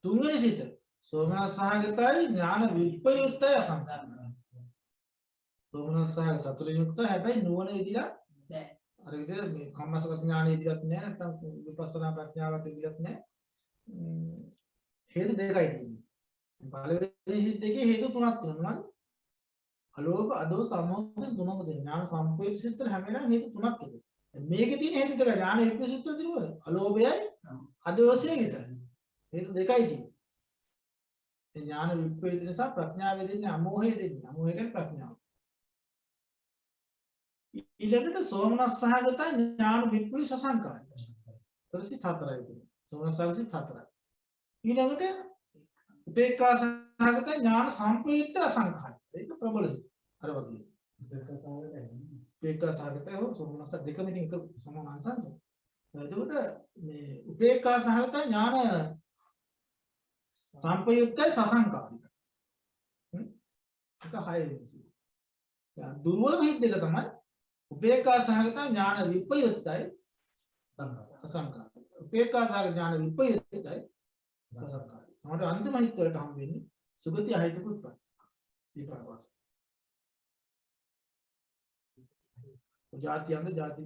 තුන්වෙනි සිත සෝමනස් සහගතයි, ඥාන විප්‍රයුක්තයි, අසංකාරිකයි. සෝමනස් සහගත සතුටින් යුක්තයි. හැබැයි නුවණ ඉදිලා නැහැ. අර විදිහට මේ කම්මසගත ඥානෙ ඉදිරියට නැහැ. නැත්නම් විපස්සනා ප්‍රඥාවට ඉදිරියට නැහැ. හේතු දෙකයි තියෙන්නේ. පළවෙනි සිත් දෙකේ හේතු තුනක් තියෙනවා. අලෝභ අදෝස අමෝහ තුනම තියෙනවා. ඥාන සම්ප්‍රයුක්ත සිත් වල හැම වෙලාවෙම හේතු තුනක් තියෙනවා. මේකේ තියෙන හේතු දෙක ඥාන විප්‍රයුක්ත සිත් වල තියෙනවා. අලෝභයයි අදෝසයයි විතරයි. හේතු දෙකයි තියෙන්නේ. ඒ ඥාන විප්‍රයුක්ත නිසා ප්‍රඥාව දෙන්නේ අමෝහය දෙන්නේ. අමෝහය කියන්නේ ප්‍රඥාව. ඊළඟට සෝමනස් සහගත ඥාන විප්‍රයුක්ත සසංකාරික. ඊටසිත හතරයි තියෙන්නේ. සෝමනස් සහගත හතරයි. ඊළඟට උපේක්ඛා සහගත ඥාන සම්ප්‍රයුක්ත අසංකාරික. ඒක ප්‍රබල සිත. අර වගේ. උපේක්ඛා සහගත හෝ සෝමනස් දෙකම ඉතින් එක සමාන අංශංශ. එතකොට මේ උපේක්ඛා සහගත ඥාන සම්ප්‍රයුක්ත සසංකාරික. ඒක හයවෙනි සිත. දැන් දුර්වල හිත් දෙක තමයි උපේක්ඛා සහගත ඥාන විප්‍රයුක්තයි අසංකාරික. උපේක්ඛා සහගත ඥාන විප්‍රයුක්තයි සසංකාරික. සමහර අන්තිම හිත් වලට හම් වෙන්නේ සුගති අහිතක උත්පත්ති. විපාකවාස. ජාතියන්ද ජාති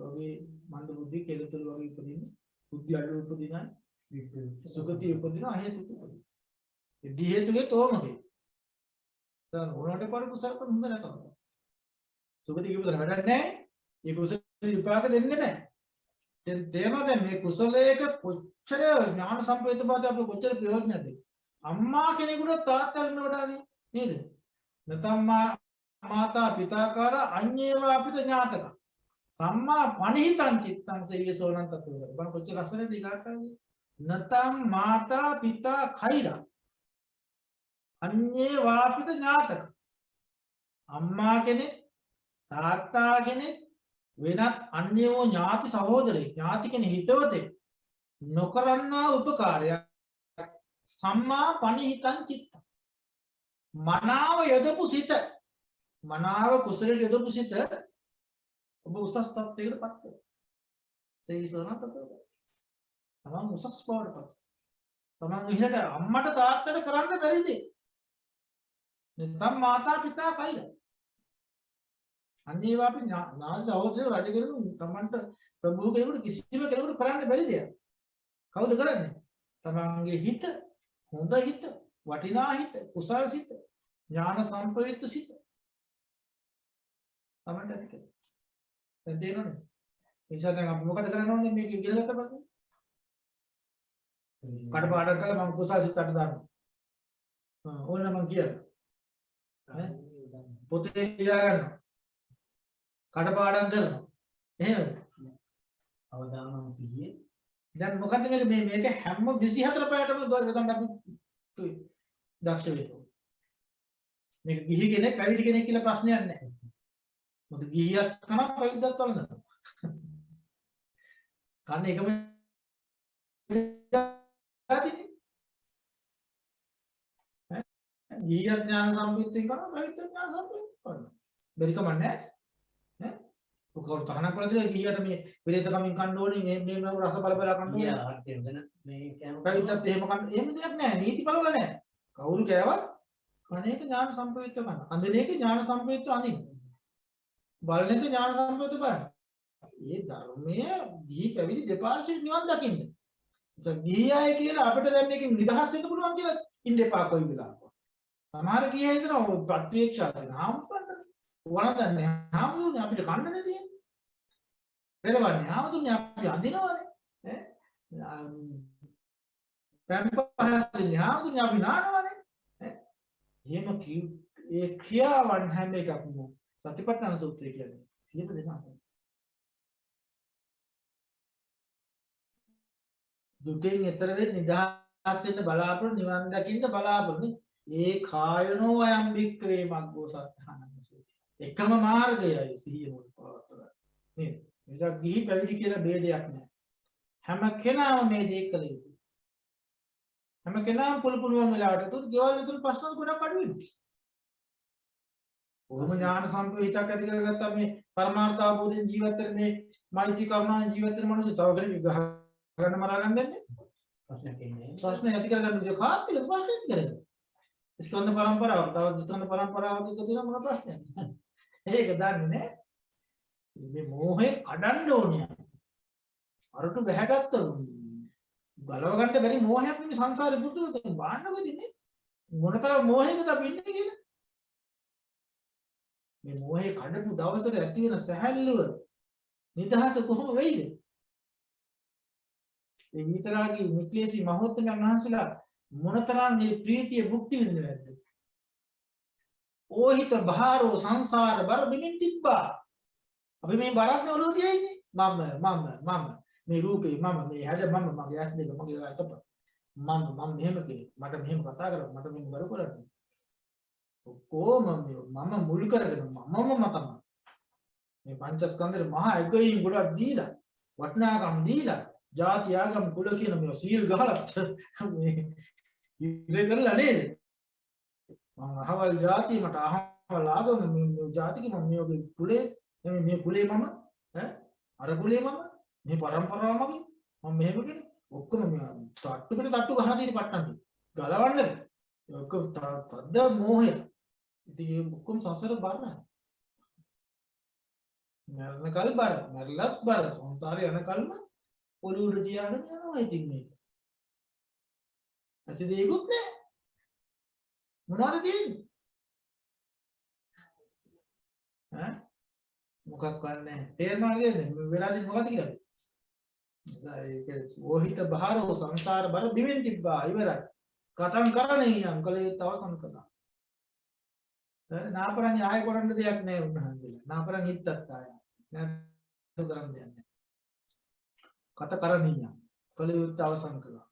වගේ මන්ද බුද්ධි කෙලතුල් වගේ උපදින බුද්ධි අඩු උපදින සුගති උපදින අහේතුක උපදින. ඒ දී හේතුකේ තෝමකේ. දැන් උනට පාර කුසල කරන හොඳ නැතව. සුගති කිව්වද වැඩක් නැහැ. මේ කුසල විපාක දෙන්නේ නැහැ. දැන් තේරෙනවද මේ කුසලයක කොච්චර ඥාන සම්ප්‍රයුක්ත බවට අපිට කොච්චර ප්‍රයෝජනද? අම්මා කෙනෙකුට තාත්තා කෙනෙකුට වඩා නේද? නැත්නම් මාතා පිතාකාර අඤ්ඤේවා අපිට ඥාතක. සම්මා පණිහිතං චිත්තං සේයසෝනං තතුව. බලන්න කොච්චර ලස්සනද ඊගාටන්නේ. නැත්නම් මාතා පිතා කෛරා අඤ්ඤේවා අපිට ඥාතක. අම්මා කෙනෙක් තාත්තා කෙනෙක් වෙනත් අන්‍යෝ ඥාති සහෝදරයෙක් ඥාති කෙනෙක් හිතවතෙක් නොකරන්නා උපකාරයක් සම්මා පණිහිතං චිත්තං. මනාව යොදපු සිත මනාව කුසලයට යොදපු සිත ඔබ උසස් තත්ත්වයකට පත් කරනවා. සේසෝනත් තත්ත්වයට. තමන් උසස් බවට පත්. තමන් ඉහළට අම්මට තාත්තට කරන්න බැරි දේ. නැත්නම් මාතා පිතා කයිද? අන්නේ වාපි නාස සහෝදරයෝ වැඩ කරන තමන්ට ප්‍රභූ කෙනෙකුට කිසිම කෙනෙකුට කරන්න බැරි දෙයක්. කවුද කරන්නේ? තමන්ගේ හිත, හොඳ හිත, වටිනා හිත, කුසල් සිත, ඥාන සම්ප්‍රයුක්ත සිත. තමන්ට ඇති කරගන්න. දැන් තේරෙනවද? ඒ නිසා දැන් අපි මොකද කරන්න ඕනේ මේක ඉගෙන ගත්ත පස්සේ? කඩපාඩම් කරලා මම කුසල් සිතට දානවා. ඕන මම කියනවා. පොතේ ලියා ගන්නවා. කඩපාඩම් කරනවා. එහෙමද? අවදානම් සිහියේ දැන් මොකද මේක හැම 24 පැයකම දොරෙන් අපි දක්ෂ වෙනවා. මේක ගිහි කෙනෙක් පැවිදි කෙනෙක් කියලා ප්‍රශ්නයක් නැහැ. මොකද ගිහියත් කනවා පැවිද්දත් වළඳනවා. කන්නේ එකම જાතිනේ. ගිහියත් ඥාන සම්ප්‍රයුක්තෙන් කරනවා පැවිද්දත් ඥාන සම්ප්‍රයුක්තෙන් කරනවා. බැරි කම නැහැ. ඈ ඔකෝ තහනම් කරලා දෙලා ගිහියට මේ පෙරේත කමින් කන්න ඕනේ මේ රස බල බල කන්න ඕනේ. ගියා හරියට එතන මේ කෑම පැවිද්දත් එහෙම කන්න එහෙම දෙයක් නැහැ. නීති බලවල නැහැ. කවුරු කෑවත් කණේක ඥාන සම්ප්‍රයුක්ත කරනවා. අඳිනේක ඥාන සම්ප්‍රයුක්ත අඳින්න. බලනේක ඥාන සම්ප්‍රයුක්ත බලන්න. මේ ධර්මයේ දී පැවිදි දෙපාර්ශ්වයෙන් නිවන් දකින්න. ගිහි අය කියලා අපිට දැන් මේකෙන් නිදහස් වෙන්න පුළුවන් කියලා ඉන්න එපා කොයි වෙලාවක. සමහර ගිහි අය හිතනවා ඔය ප්‍රත්‍යක්ෂා දෙන හාමුදුරනේ වළඳන්නේ හාමුදුරනේ අපිට කන්නනේ තියෙන්නේ. පෙරවන්නේ හාමුදුරනේ අපි අඳිනවනේ. පැම්පහස්නේ හාමුදුරනේ අපි නානවනේ. එහෙම ඒ ක්‍රියාවන් හැම එකක්ම සතිපට්ඨාන සූත්‍රය කියන්නේ. සියලු දෙනා දුකෙන් එතර වෙන්න නිදහස් වෙන්න බලාපොරොත්තු නිවන් දකින්න බලාපොරොත්තු ඒ කායනෝ අයම් වික්‍රේ මග්ගෝ සත්‍ථානං සූත්‍රය. එකම මාර්ගයයි සිහිය මුල් පවත්වලා. නේද? නිසා ගිහි පැවිදි කියලා ભેදයක් නැහැ. හැම කෙනාම මේ දේ කළ යුතුයි. හැම කෙනාම පුළුවන් වෙලාවට තුන් ගෙවල් විතර ප්‍රශ්න ගොඩක් අඩු වෙනවා. ඕම ඥාන සම්ප්‍රයුක්තයක් ඇති කරගත්තා මේ පරමාර්ථ අවබෝධයෙන් ජීවත් වෙන මේ මෛත්‍රී කරුණාවෙන් ජීවත් වෙන මිනිස්සු තව කෙනෙක් ගන්න මරා ගන්න දෙන්නේ ප්‍රශ්නයක් එන්නේ. ප්‍රශ්න ඇති කරගන්න විදිය කාර්තික ප්‍රශ්න ඇති කරගන්න. ස්කන්ධ පරම්පරාව තව ස්කන්ධ පරම්පරාවක තියෙන මොන ප්‍රශ්නයක්ද? ඒක දන්නේ නැහැ. මේ මෝහේ කඩන්න ඕනේ. අරටු බැහැගත්ත ගලව ගන්න බැරි මෝහයක් නෙමෙයි සංසාරේ පුදුම බාන්නකද ඉන්නේ. මොනතරම් මෝහයකද අපි ඉන්නේ කියලා. මේ මෝහේ කඩපු දවසට ඇති වෙන සැහැල්ලුව නිදහස කොහොම වෙයිද? මේ විතරාගී නික්ලේශී මහෝත්තමයන් වහන්සේලා මොනතරම් මේ ප්‍රීතිය භුක්ති විඳිනවද නැද්ද? ඕහිත බහාරෝ සංසාර බර බිමින් තිබ්බා. අපි මේ බරක් නෙවලෝ තියන්නේ. මම මේ රූපේ මම මේ හැඩ මම මගේ ඇස් දෙක මගේ අතප මම මෙහෙම කෙනෙක් මට මෙහෙම කතා කරා මට මෙහෙම බර කරන්නේ. ඔක්කොම මම මුල් කරගෙන මමම තමයි. මේ පංචස්කන්ධේ මහා එකයින් ගොඩක් දීලා වටිනාකම් දීලා ಜಾති ආගම් කුල කියන මේ සීල් ගහලා මේ ඉරේ කරලා නේද? මම අහවල් ಜಾති මට අහවල් ආගම මේ ಜಾතික මම මේ වගේ කුලේ මේ කුලේ මම අර කුලේ මම මේ પરම්පරාව මගේ මම මෙහෙම කෙනෙක් ඔක්කොම මේ තට්ටු පිට තට්ටු ගහලා තියෙන පට්ටම් ගලවන්න ඔක්කොම තද්ද මෝහය. ඉතින් ඔක්කොම සසර බරයි. මරණකල් බර මරලත් බර සංසාරේ යනකල්ම පොළොවට තියාගෙන යනවා ඉතින් මේක. ඇත්ත දෙයක්වත් නැහැ. මොනවද තියෙන්නේ? ඈ මොකක් කරන්නේ? තේරෙනවද නේද? වෙලාදී මොකද කියලා? ඒක ඕහිත බහාරෝ සංසාර බර දිවෙන් තිබ්බා ඉවරයි. කතං කරණේ යම් කලේ තවසන් කළා. නාපරන් ආයෙ කරන්න දෙයක් නැහැ උන්වහන්සේලා. නාපරන් හිටත් ආයෙ. නැත්තු කරන්න දෙයක් නැහැ. කත කරණීය කලියුත් අවසන් කළා.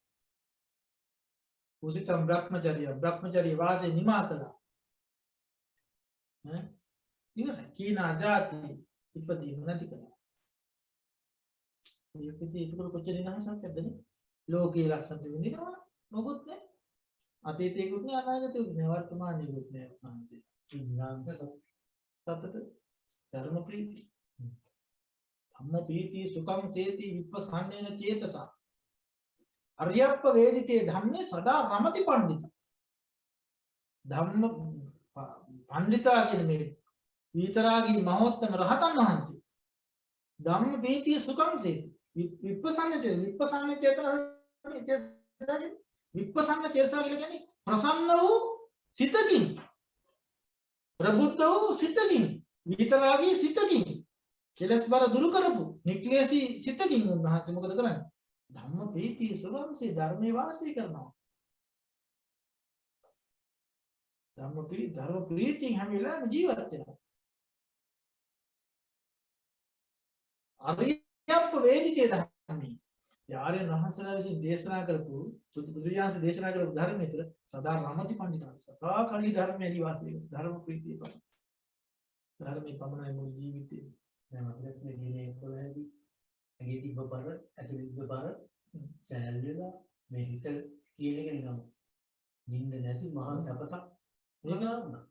උසිතම් බ්‍රහ්මචර්ය වාසයේ නිමා කළා. ඉවරයි. කීනා ජාති ඉපදීම නැති කළා. මේ පිටි ඒක කොච්චර නිදහසක් ඇද්දනේ? ලෝකේ ලක්ෂණ විඳිනවා මොකොත් නැහැ. අතීතේකුත් නැහැ අනාගතේකුත් නැහැ වර්තමානයේකුත් නැහැ. සතත ධර්ම ප්‍රීති ධම්ම ප්‍රීති සුඛං සේති විපස්සන්නේන චේතසා අරියප්ප වේදිතේ ධම්මේ සදා රමති පණ්ඩිත ධම්ම පණ්ඩිතා කියන මේ විතරාගී මහෝත්තම රහතන් වහන්සේ ධම්ම ප්‍රීති සුඛං සේති විපස්සන්න චේතන විපස්සන්න චේතසා කියන්නේ ප්‍රසන්න වූ සිතකින් ප්‍රබුද්ධ වූ සිතකින් විතරාගී සිතකින් කෙලස් බර දුරු කරපු නික්ලේශී සිතකින් උන්වහන්සේ මොකද කරන්නේ? ධම්ම ප්‍රීති සුඛංසේ ධර්මයේ වාසය කරනවා. ධර්ම ප්‍රීතියෙන් හැම වෙලාවෙම ජීවත් වෙනවා. අරියප්ප වේදිතේ ධම්මේ. යාරයන් වහන්සේලා විසින් දේශනා කරපු බුදුරජාණන් දේශනා කරපු ධර්මයේ තුල සදා රමති පණ්ඩිතං සදා කලී ධර්මයේ වාසය ධර්ම ප්‍රීතිය ධර්මයේ පමණයි මුළු ජීවිතේ. දැන් අපිට මේ දිනේ 11දී ඇගේ තිබ්බ බර ඇතුළේ තිබ්බ බර සෑල්ලලා මේ හිත කියන එක නිකම් නිින්ද නැති මහා සපතක් ඒක වුණා.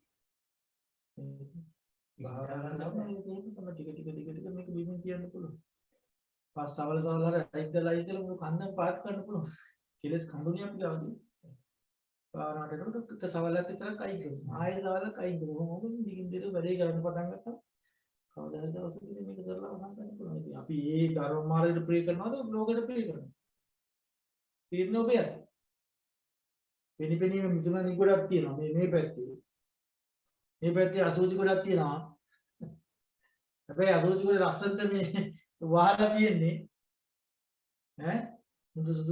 භාවනා කරනවා ටික මේක බිමින් කියන්න පුළුවන්. පස්සවල සවල රයිට් දලයි කියලා මොකක් කන්දම් පාත් කරන්න පුළුවන්. කෙලස් කඳුනිය අපි ගාවදී. භාවනාවට කරනකොට එක සවලක් විතරක් අයින් කරනවා. ආයෙ සවලක් අයින් කරනවා. මොකද දිගින් දිගට වැඩේ කරන්න පටන් ගත්තා. කවදාද දවසකදී මේක කරලා අවසන් කරන්න පුළුවන්. ඉතින් අපි ඒ ධර්ම මාර්ගයට ප්‍රේ කරනවද බ්ලොගයට ප්‍රේ කරනවද? තීරණ ඔබේ. වෙනිපෙනීම මිදුණනි ගොඩක් තියෙනවා. මේ පැත්තේ. මේ පැත්තේ අසෝචි ගොඩක් තියෙනවා. හැබැයි අසෝචි ගොඩ ලස්සනට මේ වහලා තියෙන්නේ ඈ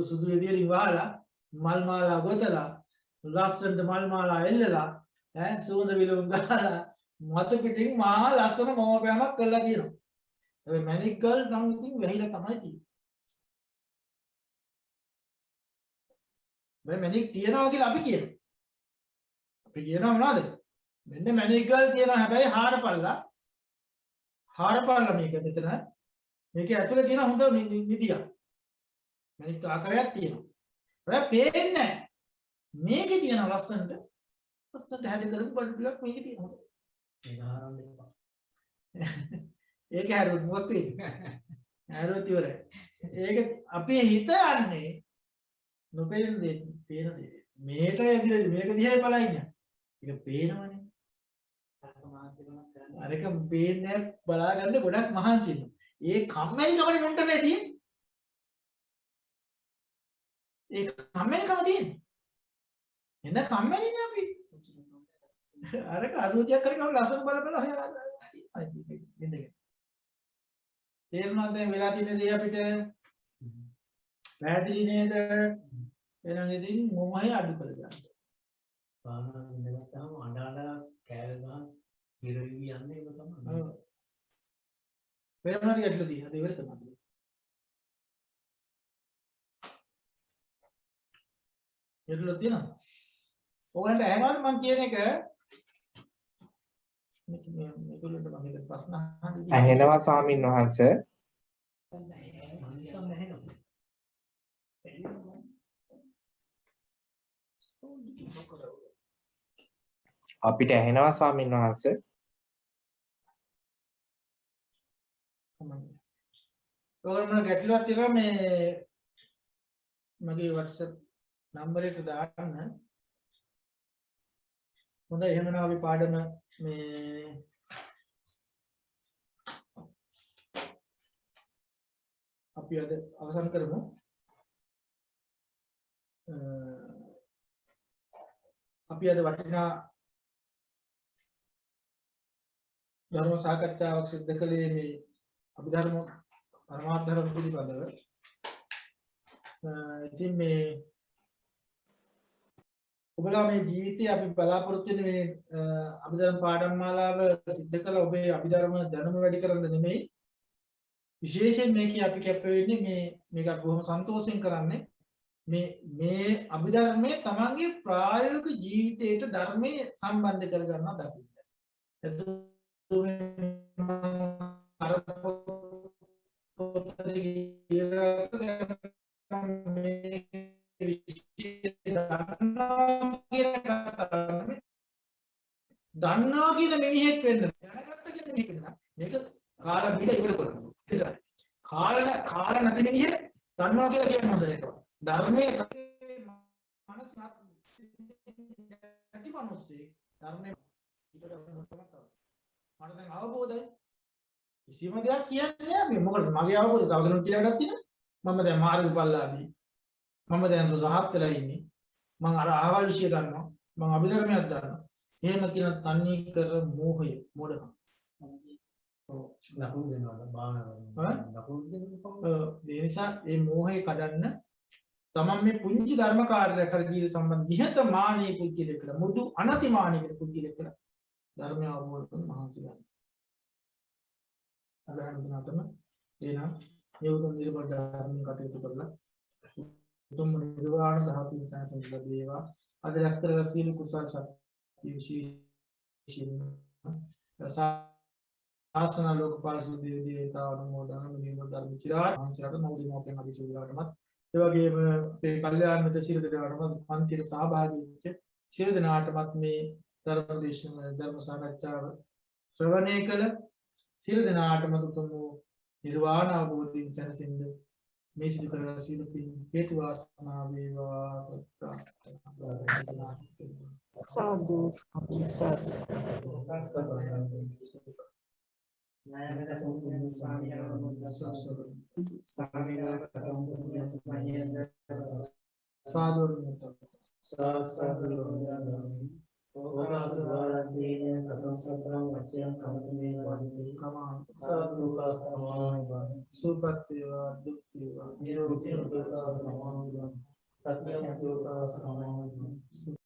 සුදු එදිරින් වහලා මල් මාලා ගොතලා ලස්සනට මල් මාලා එල්ලලා ඈ සුවඳ විලවුන් ගහලා මත පිටින් මහා ලස්සන මොහොපෑමක් කරලා තියෙනවා. හැබැයි මැනික් ගල් නම් ඉතින් වැහිලා තමයි තියෙන්නේ. මේ මැනික් තියනවා කියලා අපි කියනවා. අපි කියනවා මොනවද? මෙන්න මැනික් ගල් තියනවා හැබැයි හාරපල්ලා මේක මෙතන මේකේ ඇතුලේ තියෙන හොඳ නිදියක්. මැනික් ආකාරයක් තියෙනවා. ඒක පේන්නේ නැහැ. මේකේ තියෙන ලස්සනට හැඩ කරපු බඩු ටිකක් මේකේ තියෙනවා. ඒක හැරුවොත් මොකක්ද වෙන්නේ? හැරුවොත් ඉවරයි. ඒක අපේ හිත යන්නේ නොපේන දේ, පේන දේ. මේක ඇදිලා මේක දිහා බලන්න. ඒක පේනවනේ. අරක පේන්නේ බලා ගන්න ගොඩක් මහන්සි වෙනවා. ඒ කම්මැලි කමනේ මුන්ට මේ තියෙන්නේ. ඒ කම්මැලි කම තියෙන්නේ. එන්න කම්මැලිනේ අපි. අරක අසුචියක් කරේ කම ලස්සන බල බල හොයලා ඉඳගෙන. තේරුණාද දැන් වෙලා තියෙන දේ අපිට? පැහැදිලි නේද? එහෙනම් ඉතින් මොහය අඩු කරගන්න. භාවනා ඉඳගත්තාම අඬ කෑල ගහන ඉරවි යන්නේ ඒක තමයි. ඔව්. වෙනමද ගැටලු තියෙනවා. ඒක ඉවර තමයි. ගැටලු තියෙනවා. ඔයගලන්ට ඇහෙනවද මම කියන එක? මේගොල්ලන්ට මම එක ප්‍රශ්න අහන්න. ඇහෙනවා ස්වාමින් වහන්සේ. අපිට ඇහෙනවා ස්වාමින් වහන්සේ. ඔයගොල්ලන්ට ගැටලුවක් තියෙනවා මේ මගේ WhatsApp නම්බර් එකට දාන්න. හොඳයි එහෙනම් අපි පාඩම මේ අපි අද අවසන් කරමු. අපි අද වටිනා ධර්ම සාකච්ඡාවක් සිදු කළේ මේ අභිධර්ම පරමාර්ථ ධර්ම පිළිබඳව. ඉතින් මේ ඔබලා මේ ජීවිතේ අපි බලාපොරොත්තු වෙන මේ අභිධර්ම පාඩම් මාලාව සිදු කළ ඔබේ අභිධර්ම දැනුම වැඩි කරන්න නෙමෙයි. විශේෂයෙන් මේකේ අපි කැප වෙන්නේ මේක බොහොම සන්තෝෂයෙන් කරන්නේ මේ අභිධර්මයේ තමන්ගේ ප්‍රායෝගික ජීවිතයට ධර්මයේ සම්බන්ධ කර ගන්නවා දකින්න. අර දන්නවා කියන මිනිහෙක් වෙන්න දැනගත්ත කියන මිනිහෙක් වෙන්න මේක කාලා බීලා ඉවර කරනවා. කාල නැති මිනිහෙක් දන්නවා කියලා කියන්න හොඳ නේද? ධර්මයේ මනස නැති මිනිස්සේ ධර්මයේ ඉතර මට දැන් අවබෝධයි. කිසිම දෙයක් කියන්නේ නැහැ. මොකද මගේ අවබෝධය තව කෙනෙකුට කියලා වැඩක් තියෙනවා. මම දැන් මාර්ගඵලලාභී. මම දැන් රහත් වෙලා ඉන්නේ. මම අර ආවල් විශ්ය දන්නවා. මම අභිධර්මයක් දන්නවා. එහෙම කියන තන්නේ කර මෝහය මොඩකම්. ඔව් ලකුණු දෙනවා භාවනාව. ලකුණු දෙනවා. ඒ නිසා මේ මෝහය කඩන්න තමන් මේ පුංචි ධර්ම කාර්යයක් කර ජීවිත සම්බන්ධ නිහතමානී පුද්ගලයෙක් කියලා මුදු අනතිමානී පුද්ගලයෙක් කියලා ධර්මය අවබෝධ කරගන්න මහන්සි ගන්න. අදහනතම එනම් මේ උතුම් නිර්මල ධර්මයෙන් කටයුතු කරලා උතුම් නිර්වාණ ධාතු සංසන්ද වේවා. අද රැස් කරගත් සීල කුසල ශක්තිය විශේෂයෙන් ආසන ලෝකපාල සුදී දේවතා අනුමෝදන මුනිවරු ධර්ම චිරාත් අංශයට නෝදී මොකෙන් අපි සිදුලාටමත් ඒ වගේම මේ කල්යාණ මිත්‍ර සියලු දෙනාටම පන්තිර සහභාගී වෙච්ච සියලු දෙනාටමත් මේ ධර්ම දේශන ධර්ම සාකච්ඡාව ශ්‍රවණය කළ සියලු දෙනාටම උතුම් වූ නිර්වාණ අවබෝධයෙන් සැනසෙන්න මේ සිදු කරන සියලු පින් හේතු වාසනා වේවා. साधु साधु साधु